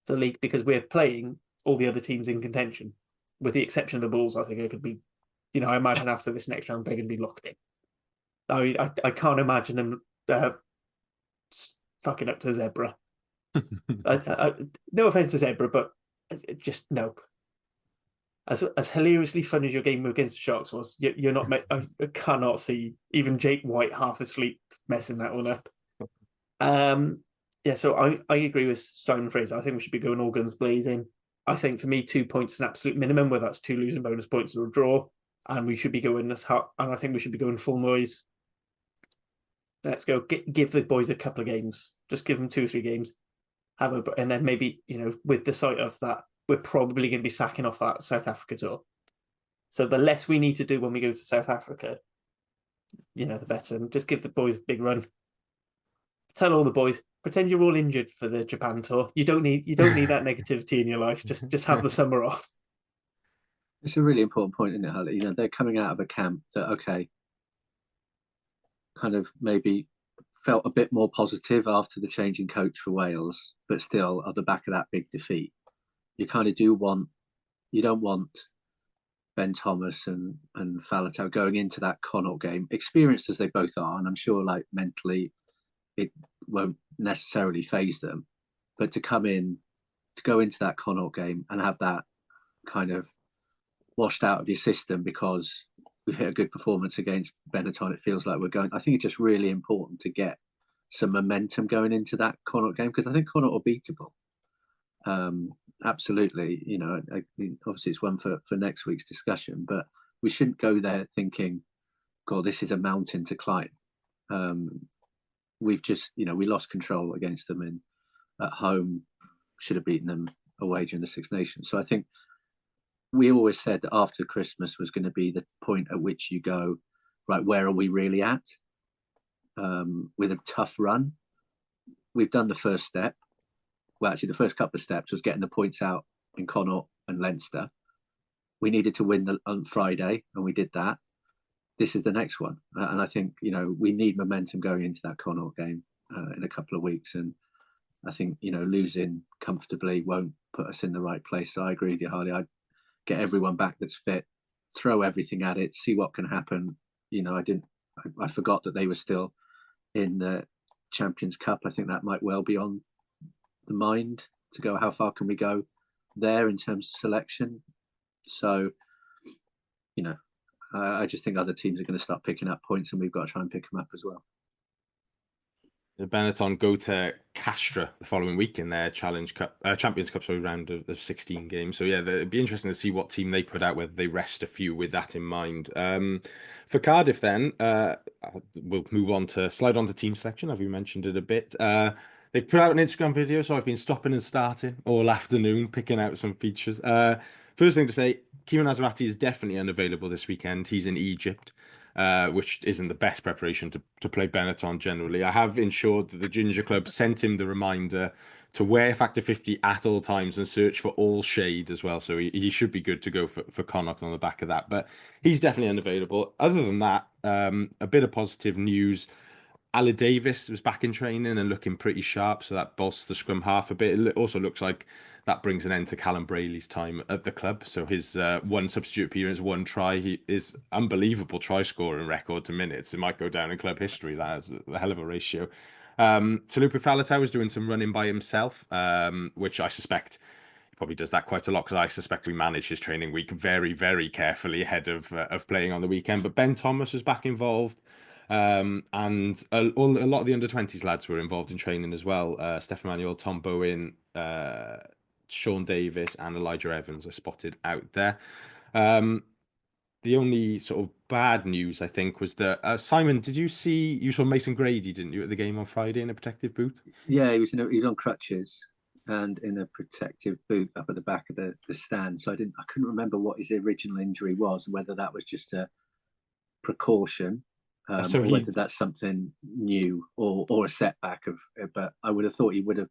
for the league, because we're playing all the other teams in contention, with the exception of the Bulls. I think it could be, I imagine after this next round they're going to be locked in. I mean, I can't imagine them fucking up to Zebra. No offense to Zebra, but just no. As hilariously fun as your game against the Sharks was, you're not. I cannot see even Jake White half asleep messing that one up. Yeah, so I agree with Simon Fraser. I think we should be going all guns blazing. I think for me, 2 points is an absolute minimum, whether that's 2 losing bonus points or a draw, and we should be going as hard. And I think we should be going full noise. Let's go. Give the boys a couple of games. Just give them 2 or 3 games. And then maybe, with the sight of that, we're probably going to be sacking off that South Africa tour. So the less we need to do when we go to South Africa, the better. And just give the boys a big run. Tell all the boys, pretend you're all injured for the Japan tour. You don't need that negativity in your life. Just have the summer off. It's a really important point, isn't it, Harley? They're coming out of a camp that, kind of maybe felt a bit more positive after the change in coach for Wales, but still on the back of that big defeat. You kind of you don't want Ben Thomas and Faletau going into that Connaught game, experienced as they both are, and I'm sure like mentally it won't necessarily faze them, but to go into that Connaught game and have that kind of washed out of your system because we've hit a good performance against Benetton, it feels like we're going. I think it's just really important to get some momentum going into that Connaught game, because I think Connaught are beatable. Absolutely, obviously it's one for next week's discussion, but we shouldn't go there thinking God, this is a mountain to climb. We've just, we lost control against them at home. Should have beaten them away during the Six Nations. So I think we always said that after Christmas was going to be the point at which you go, right, where are we really at? With a tough run. We've done the first step. Well, actually, the first couple of steps was getting the points out in Connacht and Leinster. We needed to win on Friday, and we did that. This is the next one. And I think, we need momentum going into that Connacht game in a couple of weeks. And I think, losing comfortably won't put us in the right place. So I agree with you, Harley. I'd get everyone back that's fit, throw everything at it, see what can happen. I forgot that they were still in the Champions Cup. I think that might well be on the mind to go, how far can we go there in terms of selection? So, I just think other teams are going to start picking up points, and we've got to try and pick them up as well. The Benetton go to Castra the following week in their Champions Cup round of 16 games. So yeah, it'd be interesting to see what team they put out, whether they rest a few with that in mind. For Cardiff, then we'll slide on to team selection. Have you mentioned it a bit? They've put out an Instagram video, so I've been stopping and starting all afternoon, picking out some features. First thing to say, Kieran Azarati is definitely unavailable this weekend. He's in Egypt, which isn't the best preparation to play Benetton generally. I have ensured that the Ginger Club sent him the reminder to wear Factor 50 at all times and search for all shade as well. So he should be good to go for Connacht on the back of that. But he's definitely unavailable. Other than that, a bit of positive news. Ali Davis was back in training and looking pretty sharp, so that bolsters the scrum half a bit. It also looks like that brings an end to Callum Brayley's time at the club. So his one substitute appearance, one try, is unbelievable try scoring record to minutes. It might go down in club history. That is a hell of a ratio. Talupa Faletau was doing some running by himself, which I suspect he probably does that quite a lot, because I suspect we manage his training week very, very carefully ahead of playing on the weekend. But Ben Thomas was back involved. And a lot of the under-20s lads were involved in training as well. Steph Manuel, Tom Bowen, Sean Davis and Elijah Evans are spotted out there. The only sort of bad news, I think, was that Simon, you saw Mason Grady, didn't you, at the game on Friday in a protective boot? Yeah, he was on crutches and in a protective boot up at the back of the stand. So I couldn't remember what his original injury was, whether that was just a precaution. Or whether that's something new or a setback but I would have thought he would have,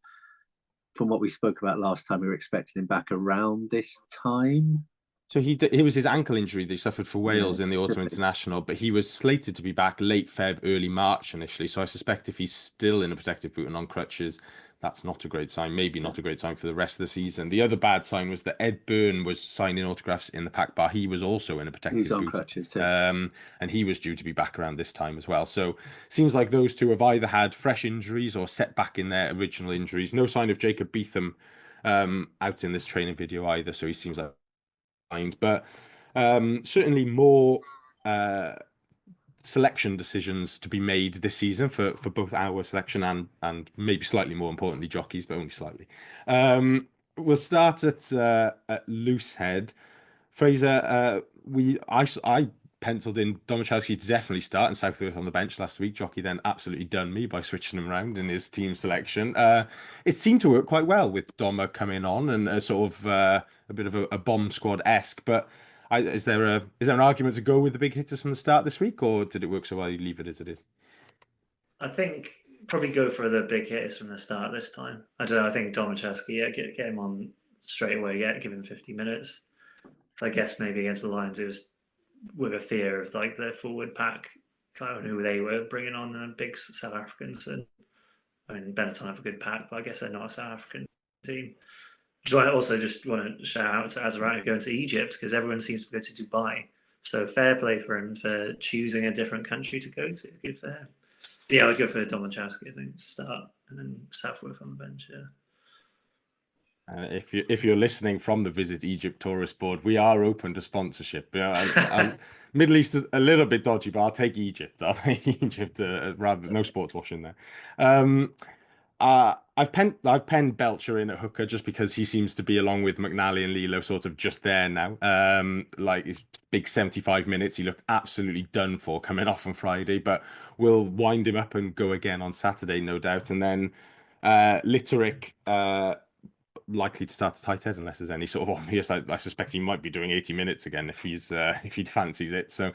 from what we spoke about last time, we were expecting him back around this time. So it was his ankle injury that he suffered for Wales in the Autumn International, but he was slated to be back late Feb, early March initially. So I suspect if he's still in a protective boot and on crutches, that's not a great sign. Maybe not a great sign for the rest of the season. The other bad sign was that Ed Byrne was signing autographs in the pack bar. He was also in a protective boot. He's on crutches too. And he was due to be back around this time as well. So seems like those two have either had fresh injuries or set back in their original injuries. No sign of Jacob Beetham out in this training video either. So he seems like fine. But certainly more selection decisions to be made this season for both our selection and maybe slightly more importantly jockeys, but only slightly. We'll start at loose head. Fraser, I penciled in Domachowski to definitely start and Southworth on the bench last week. Jockey then absolutely done me by switching him around in his team selection. It seemed to work quite well with Doma coming on and a sort of a bit of a bomb squad-esque, but is there an argument to go with the big hitters from the start this week, or did it work so well you leave it as it is? I think probably go for the big hitters from the start this time. I don't know. I think Domachowski, get him on straight away. Give him 50 minutes. So I guess maybe against the Lions it was with a fear of like their forward pack, kind of who they were bringing on, the big South Africans. And I mean, Benetton have a good pack, but I guess they're not a South African team. I also just want to shout out to Azarati going to Egypt, because everyone seems to go to Dubai. So fair play for him for choosing a different country to go to. Good for him. Yeah, I would go for Domachowski, I think, to start, and then Southworth on the bench. Yeah. If you're listening from the Visit Egypt Tourist Board, we are open to sponsorship. Middle East is a little bit dodgy, but I'll take Egypt. Rather no sports washing there. I've penned Belcher in at hooker just because he seems to be, along with McNally and Lilo, sort of just there now. Like his big 75 minutes, he looked absolutely done for coming off on Friday, but we'll wind him up and go again on Saturday, no doubt. And then Litterick, likely to start a tight head unless there's any sort of obvious. I suspect he might be doing 80 minutes again if he fancies it. So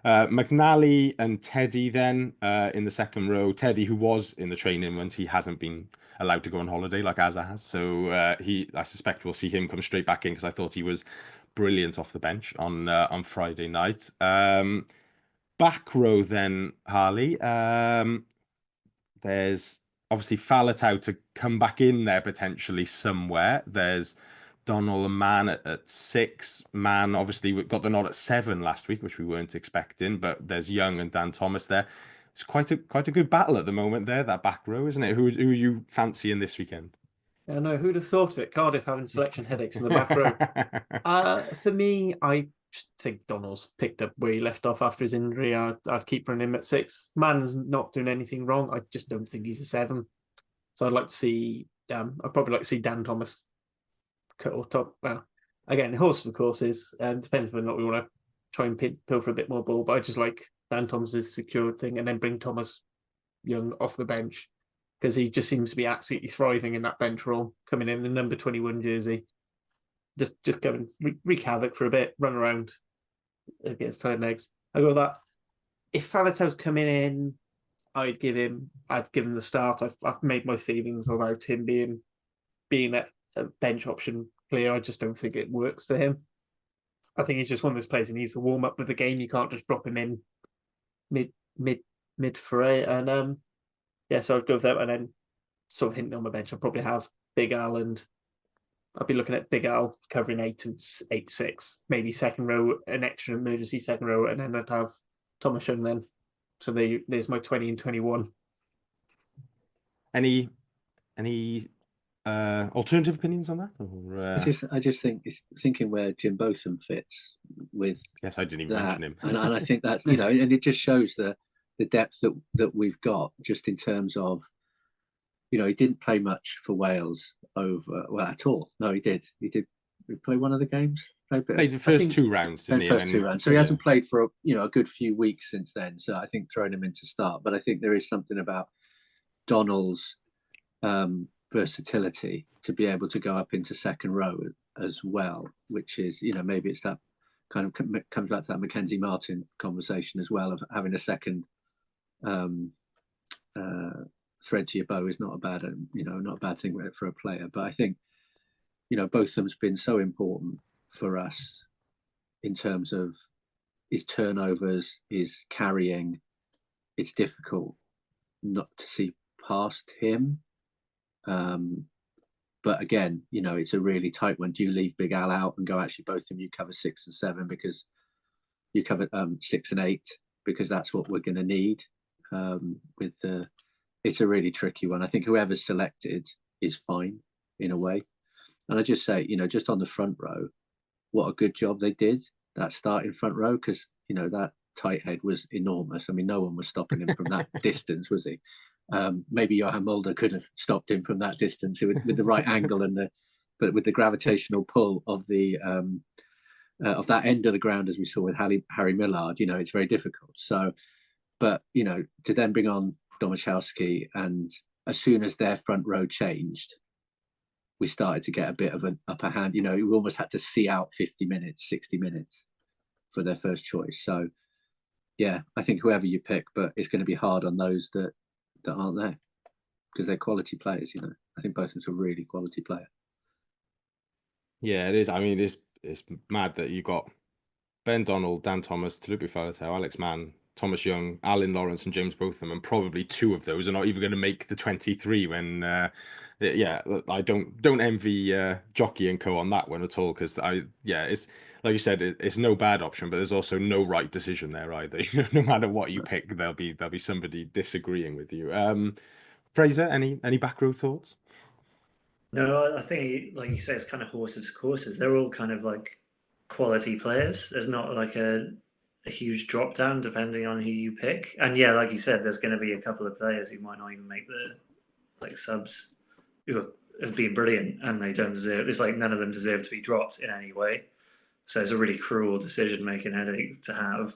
McNally and Teddy then in the second row. Teddy, who was in the training once, he hasn't been allowed to go on holiday like Azza has. So I suspect we'll see him come straight back in because I thought he was brilliant off the bench on Friday night. Back row then, Harley. There's obviously Faletau to come back in there potentially somewhere. There's Donald and Mann at 6. Mann obviously got the nod at 7 last week, which we weren't expecting. But there's Young and Dan Thomas there. It's quite a good battle at the moment there, that back row, isn't it? Who are you fancying this weekend? I know, who'd have thought of it? Cardiff having selection headaches in the back row. For me, I just think Donald's picked up where he left off after his injury. I'd keep running him at 6. Mann's not doing anything wrong. I just don't think he's a 7. So I'd like to see. I'd probably like to see Dan Thomas cut or top. Well, again, horses for courses. Depends whether or not we want to try and pilfer a bit more ball. But I just like Dan Thomas's secured thing, and then bring Thomas Young off the bench because he just seems to be absolutely thriving in that bench role, coming in the number 21 jersey. Just go and wreak havoc for a bit, run around against tired legs. I go with that. If Faletau's coming in, I'd give him the start. I've made my feelings about him being a bench option clear. I just don't think it works for him. I think he's just one of those players who needs to warm up with the game. You can't just drop him in mid fray. And so I'd go with that, and then sort of hinting on my bench. I'll probably have Big Al, and I'll be looking at Big Al covering 8 and 8-6, maybe second row, an extra emergency second row, and then I'd have Thomas Young then. So there's my 20 and 21. Any alternative opinions on that? Or, I just think it's thinking where Jim Botham fits with. Yes, I didn't even mention him, and I think that's and it just shows the depth that we've got just in terms of, he didn't play much for Wales at all. No, he did. He play one of the games. Played the first 2 rounds, didn't he? First 2 rounds. So he hasn't played for a good few weeks since then. So I think throwing him in to start. But I think there is something about Donald's versatility to be able to go up into second row as well, which is, maybe it's that kind of comes back to that Mackenzie Martin conversation as well, of having a second thread to your bow is not a bad thing for a player. But I think, Botham's been so important for us in terms of his turnovers, his carrying. It's difficult not to see past him. But again, it's a really tight one. Do you leave Big Al out and go, actually, both of you cover 6 and 7 because you cover 6 and 8 because that's what we're going to need? It's a really tricky one. I think whoever's selected is fine in a way. And I just say, just on the front row, what a good job they did, that starting front row, because, that tight head was enormous. I mean, no one was stopping him from that distance, was he? Maybe Johan Mulder could have stopped him from that distance with the right angle but with the gravitational pull of of that end of the ground, as we saw with Harry Millard, it's very difficult. So, but to then bring on Domachowski, and as soon as their front row changed, we started to get a bit of an upper hand. We almost had to see out 50 minutes, 60 minutes for their first choice. So, yeah, I think whoever you pick, but it's going to be hard on those that aren't there because they're quality players. I think both of them are a really quality player. Yeah, it is. I mean, it's mad that you got Ben Donald, Dan Thomas, Talupi Faletau, Alex Mann, Thomas Young, Alan Lawrence, and James Botham, and probably 2 of those are not even going to make the 23. When, I don't envy Jockey and Co on that one at all, because it's like you said, it's no bad option, but there's also no right decision there either. No matter what you pick, there'll be somebody disagreeing with you. Fraser, any back row thoughts? No, I think, like you say, it's kind of horses for courses. They're all kind of like quality players. There's not like a huge drop down depending on who you pick. And yeah, like you said, there's going to be a couple of players who might not even make like subs who have been brilliant, and they don't deserve. It's like none of them deserve to be dropped in any way. So it's a really cruel decision-making headache to have.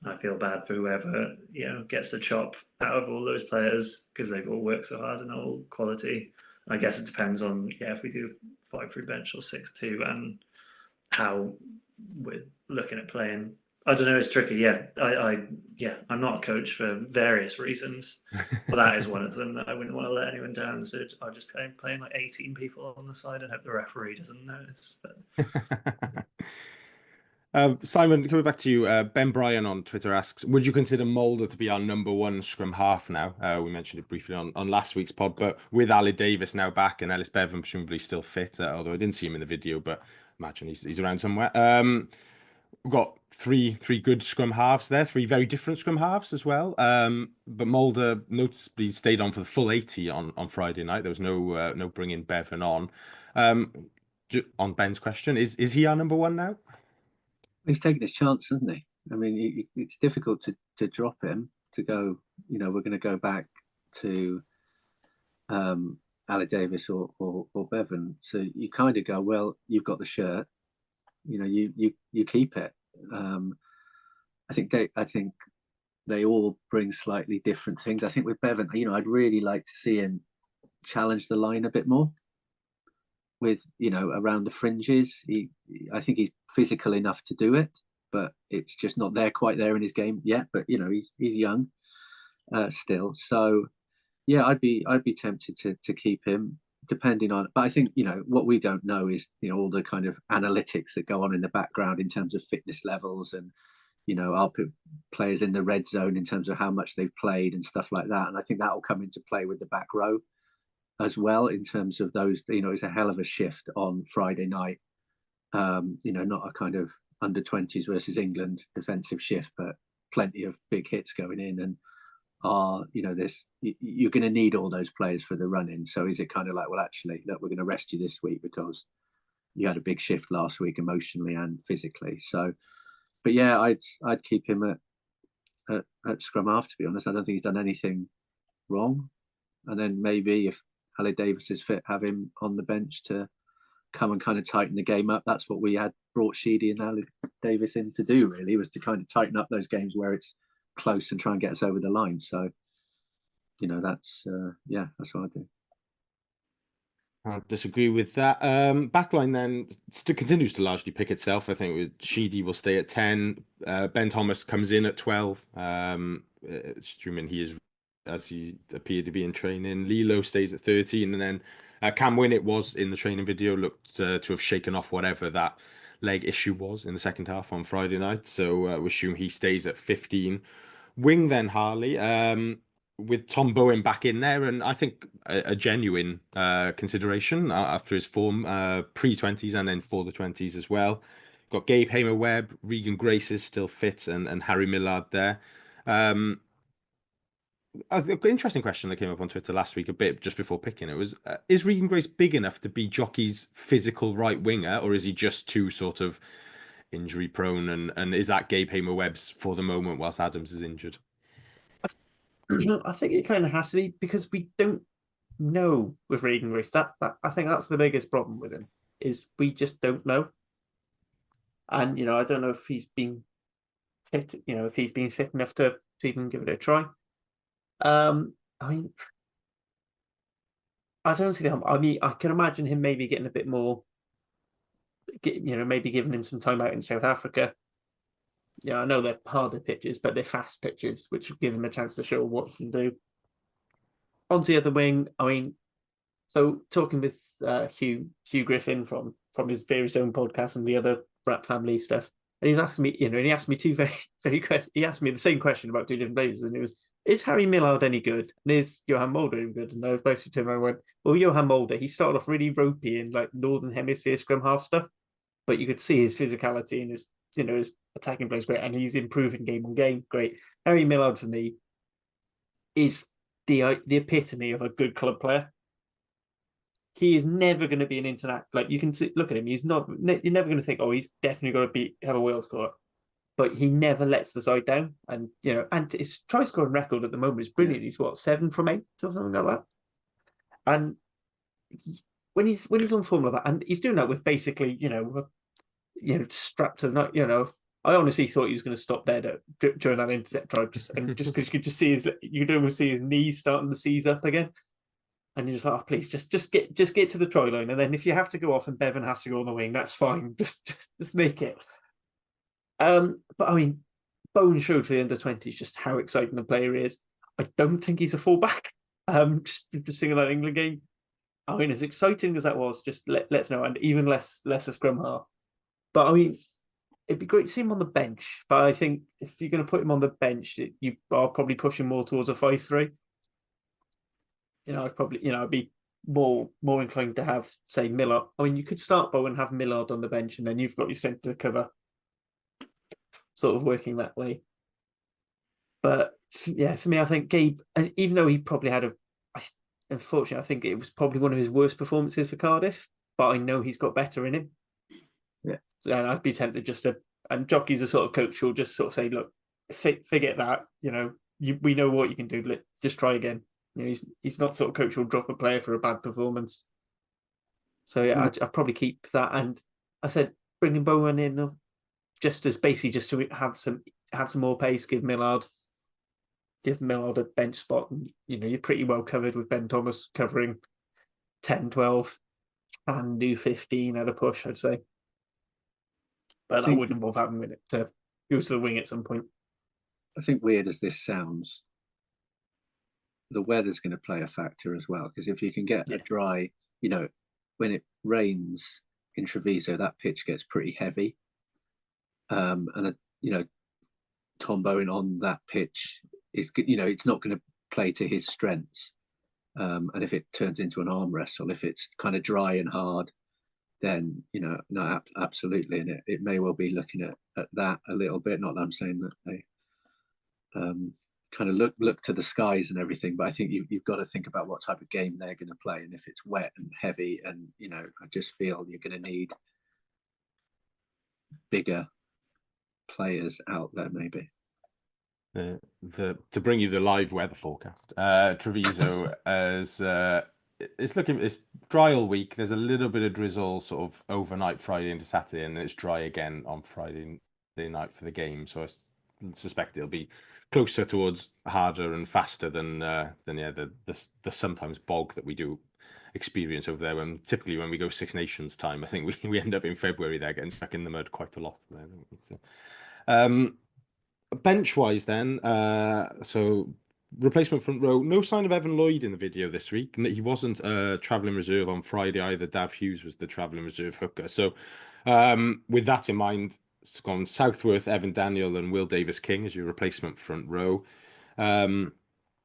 I feel bad for whoever gets the chop out of all those players because they've all worked so hard and all quality. I guess it depends on if we do 5-3 bench or 6-2 and how we're looking at playing. I don't know. It's tricky. I'm not a coach for various reasons, but that is one of them that I wouldn't want to let anyone down. So I'll just playing like 18 people on the side and hope the referee doesn't notice. But... Simon, coming back to you, Ben Bryan on Twitter asks, would you consider Mulder to be our number one scrum half now? We mentioned it briefly on last week's pod, but with Ali Davis now back and Ellis Bevan presumably still fit, although I didn't see him in the video, but imagine he's around somewhere. We've got three good scrum halves there, three very different scrum halves as well. But Mulder noticeably stayed on for the full 80 on Friday night. There was no bringing Bevan on. On Ben's question, is he our number one now? He's taking his chance, isn't he? I mean, it's difficult to drop him, to go, we're going to go back to Ali Davis or Bevan. So you kind of go, well, you've got the shirt, you keep it. I think they all bring slightly different things. I think with Bevan, I'd really like to see him challenge the line a bit more with, around the fringes. I think he's physical enough to do it, but it's just not quite there in his game yet. But he's young still, so yeah, I'd be tempted to keep him, depending on. But I think what we don't know is all the kind of analytics that go on in the background in terms of fitness levels, and I'll put players in the red zone in terms of how much they've played and stuff like that. And I think that will come into play with the back row as well, in terms of those. It's a hell of a shift on Friday night. Not a kind of under 20s versus England defensive shift, but plenty of big hits going in, and you're going to need all those players for the run in. So is it kind of like, well, actually, look, we're going to rest you this week because you had a big shift last week emotionally and physically. So, but yeah, I'd keep him at scrum half, to be honest. I don't think he's done anything wrong. And then maybe if Ali Davis is fit, have him on the bench to come and kind of tighten the game up. That's what we had brought Sheedy and Ali Davis in to do, really, was to kind of tighten up those games where it's close and try and get us over the line. So, that's what I do. I disagree with that. Backline then still continues to largely pick itself. I think with Sheedy will stay at 10. Ben Thomas comes in at 12. Assuming he is, as he appeared to be in training. Lilo stays at 13, and then Cam Winnett was in the training video, looked to have shaken off whatever that leg issue was in the second half on Friday night. So we assume he stays at 15. Wing then Harley, with Tom Bowen back in there, and I think a genuine consideration after his form pre-20s and then for the 20s as well. Got Gabe Hamer-Webb, Regan Grace is still fit, and Harry Millard there. An interesting question that came up on Twitter last week, a bit just before picking it, was is Regan Grace big enough to be Jockey's physical right winger, or is he just too sort of injury prone, and is that Gabe Hamer-Webb's for the moment whilst Adams is injured? I think it kind of has to be, because we don't know with Regan Grace. That I think that's the biggest problem with him, is we just don't know. And I don't know if he's been fit, if he's been fit enough to even give it a try. I mean, I don't see the. I mean, I can imagine him maybe getting a bit more. Maybe giving him some time out in South Africa. I know they're harder pitches, but they're fast pitches, which give him a chance to show what he can do. Onto the other wing, I mean, so talking with Hugh Griffin from his very own podcast and the other Rap Family stuff, and he was asking me, and he asked me two very he asked me the same question about two different players, and it was, is Harry Millard any good? And is Johan Mulder any good? And I was basically turned around and went, well, Johan Mulder, he started off really ropey in like Northern Hemisphere scrum half stuff, but you could see his physicality and his attacking plays great, and he's improving game on game. Great. Harry Millard for me is the epitome of a good club player. He is never going to be an internet. Like, you can look at him. He's not. You're never going to think, oh, he's definitely going to have a world score. But he never lets the side down, and and his try scoring record at the moment is brilliant. He's 7 from 8 or something like that. And when he's on form like that, and he's doing that with basically, strapped to the, I honestly thought he was going to stop dead during that intercept drive, just because you could just see his knees starting to seize up again, and you're just like, oh, please, just get to the try line, and then if you have to go off and Bevan has to go on the wing, that's fine, just make it. But I mean, Bowen showed for the under-20s just how exciting the player is. I don't think he's a fullback. Just seeing that England game, I mean, as exciting as that was, just let's know, and even less a scrum half. But I mean, it'd be great to see him on the bench. But I think if you're going to put him on the bench, you are probably pushing more towards a 5-3. I'd be more inclined to have, say, Millard. I mean, you could start Bowen, have Millard on the bench, and then you've got your centre cover sort of working that way. But yeah, for me, I think Gabe, even though he probably had unfortunately, I think it was probably one of his worst performances for Cardiff, but I know he's got better in him. Yeah. And I'd be tempted and Jockey's a sort of coach who'll just sort of say, look, forget that, we know what you can do, just try again. He's not sort of coach who'll drop a player for a bad performance. So yeah, I'd probably keep that. And I said, bringing Bowen in just to have some more pace, give Millard a bench spot, and you're pretty well covered with Ben Thomas covering 10, 12, and do 15 at a push, I'd say. But that would involve having it to go to the wing at some point. I think, weird as this sounds, the weather's going to play a factor as well, because if you can get a dry, when it rains in Treviso, that pitch gets pretty heavy, and Tom Bowen on that pitch is, it's not going to play to his strengths, and if it turns into an arm wrestle, if it's kind of dry and hard, then no, absolutely, and it may well be looking at that a little bit. Not that I'm saying that they kind of look to the skies and everything, but I think you've got to think about what type of game they're going to play, and if it's wet and heavy, and I just feel you're going to need bigger players out there, maybe. To bring you the live weather forecast, Treviso as it's dry all week. There's a little bit of drizzle sort of overnight Friday into Saturday, and it's dry again on Friday night for the game. So I suspect it'll be closer towards harder and faster than the sometimes bog that we do experience over there. When typically when we go Six Nations time, I think we end up in February there getting stuck in the mud quite a lot there, don't we? So, bench wise then, so replacement front row, no sign of Evan Lloyd in the video this week. He wasn't travelling reserve on Friday either. Dav Hughes was the travelling reserve hooker. So with that in mind, it's gone Southworth, Evan Daniel and Will Davis King as your replacement front row. And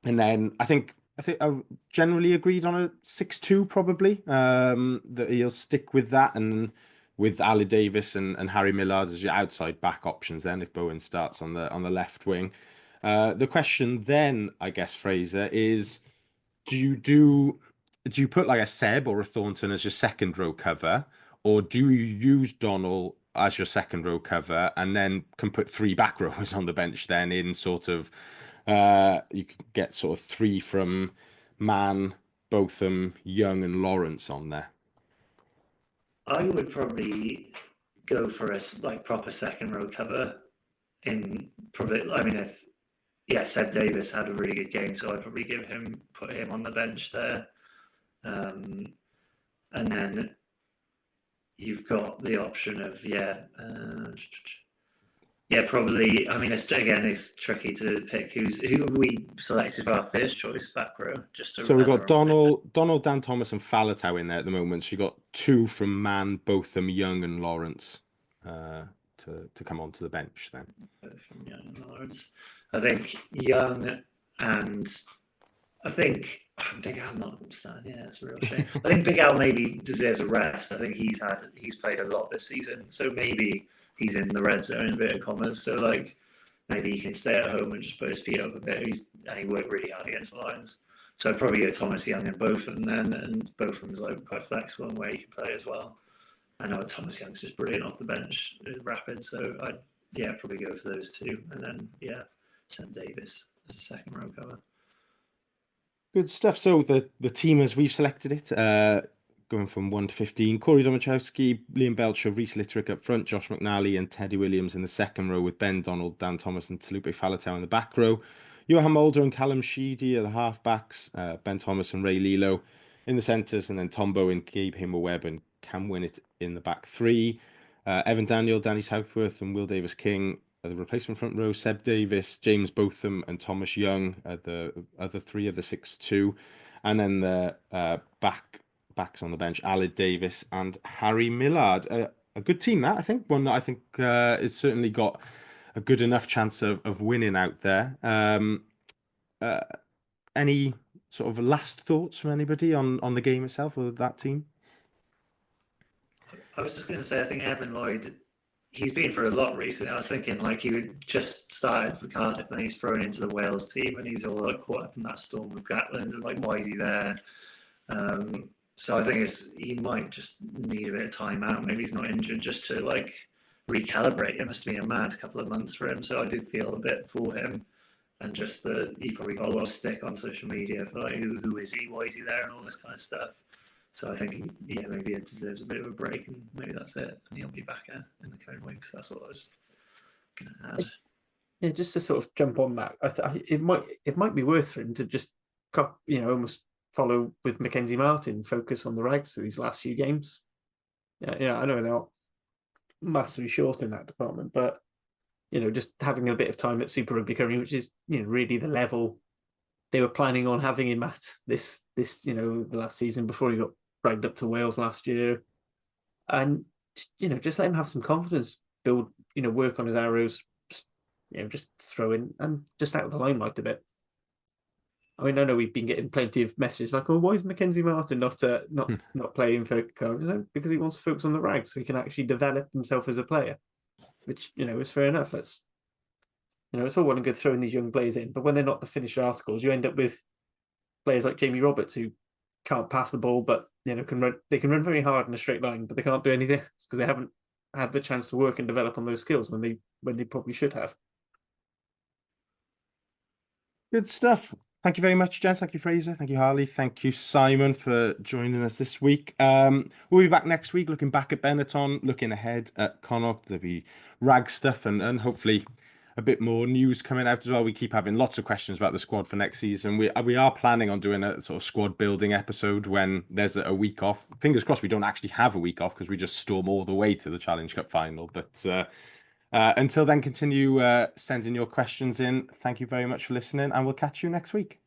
then I think I generally agreed on a 6-2 probably, that he'll stick with that, and with Ali Davis and Harry Millard as your outside back options then if Bowen starts on the left wing. The question then, I guess, Fraser, is do you put like a Seb or a Thornton as your second row cover, or do you use Donnell as your second row cover and then can put three back rowers on the bench then in sort of you could get sort of three from Mann, Botham, Young and Lawrence on there? I would probably go for a proper second row cover Seb Davis had a really good game, so I'd probably put him on the bench there. And then you've got the option of probably. I mean, it's tricky to pick who have we selected for our first choice back row. So we've got Donald, Dan Thomas, and Falatau in there at the moment. So you got two from Mann, Botham, Young, and Lawrence to come onto the bench then. From Young and Lawrence, I think Young and I think Big Al not starting. Yeah, it's a real shame. I think Big Al maybe deserves a rest. I think he's played a lot this season, so maybe he's in the red zone in inverted commas. So maybe he can stay at home and just put his feet up a bit. He worked really hard against the Lions. So I'd probably go Thomas Young and Botham then, and Botham's quite flexible in where he can play as well. I know Thomas Young's just brilliant off the bench, rapid. So I'd probably go for those two, and then Sam Davis as a second row cover. Good stuff. So the team as we've selected it, going from 1 to 15, Corey Domachowski, Liam Belcher, Reece Littrick up front, Josh McNally and Teddy Williams in the second row, with Ben Donald, Dan Thomas and Talupe Faletau in the back row. Johan Mulder and Callum Sheedy are the half-backs, Ben Thomas and Ray Lilo in the centres, and then Tom Bowen, Gabe Himmer-Webb and Cam Winnett in the back three. Evan Daniel, Danny Southworth and Will Davis-King are the replacement front row. Seb Davis, James Botham and Thomas Young are the other three of the 6-2. And then the backs on the bench, Aled Davis and Harry Millard. A good team, that, I think. One that I think has certainly got a good enough chance of winning out there. Any sort of last thoughts from anybody on the game itself or that team? I was just going to say, I think Evan Lloyd, he's been through a lot recently. I was thinking like he would just started for Cardiff and he's thrown into the Wales team and he's all like caught up in that storm with Gatland and like, why is he there? So I think he might just need a bit of time out. Maybe he's not injured, just to like recalibrate. It must have been a mad couple of months for him. So I did feel a bit for him, and just that he probably got a lot of stick on social media for like who is he, why is he there, and all this kind of stuff. So I think maybe it deserves a bit of a break, and maybe that's it. And he'll be back in the coming weeks. That's what I was going to add. Yeah, just to sort of jump on that, it might be worth for him to just almost follow with Mackenzie Martin, focus on the Rags for these last few games. Yeah, I know they're not massively short in that department, but just having a bit of time at Super Rugby currently, which is really the level they were planning on having him at this the last season before he got dragged up to Wales last year, and just let him have some confidence, build work on his arrows, just throw in and just out of the limelight a bit. I mean, I know we've been getting plenty of messages like, "Oh, why is Mackenzie Martin not playing for Cardiff?" Because he wants to focus on the Rags, so he can actually develop himself as a player, which is fair enough. It's all well and good throwing these young players in, but when they're not the finished articles, you end up with players like Jamie Roberts who can't pass the ball, but can run. They can run very hard in a straight line, but they can't do anything because they haven't had the chance to work and develop on those skills when they probably should have. Good stuff. Thank you very much, gents. Thank you, Fraser. Thank you, Harley. Thank you, Simon, for joining us this week. We'll be back next week, looking back at Benetton, looking ahead at Connacht. There'll be rag stuff and hopefully a bit more news coming out as well. We keep having lots of questions about the squad for next season. We are planning on doing a sort of squad building episode when there's a week off. Fingers crossed we don't actually have a week off because we just storm all the way to the Challenge Cup final. But until then, continue sending your questions in. Thank you very much for listening, and we'll catch you next week.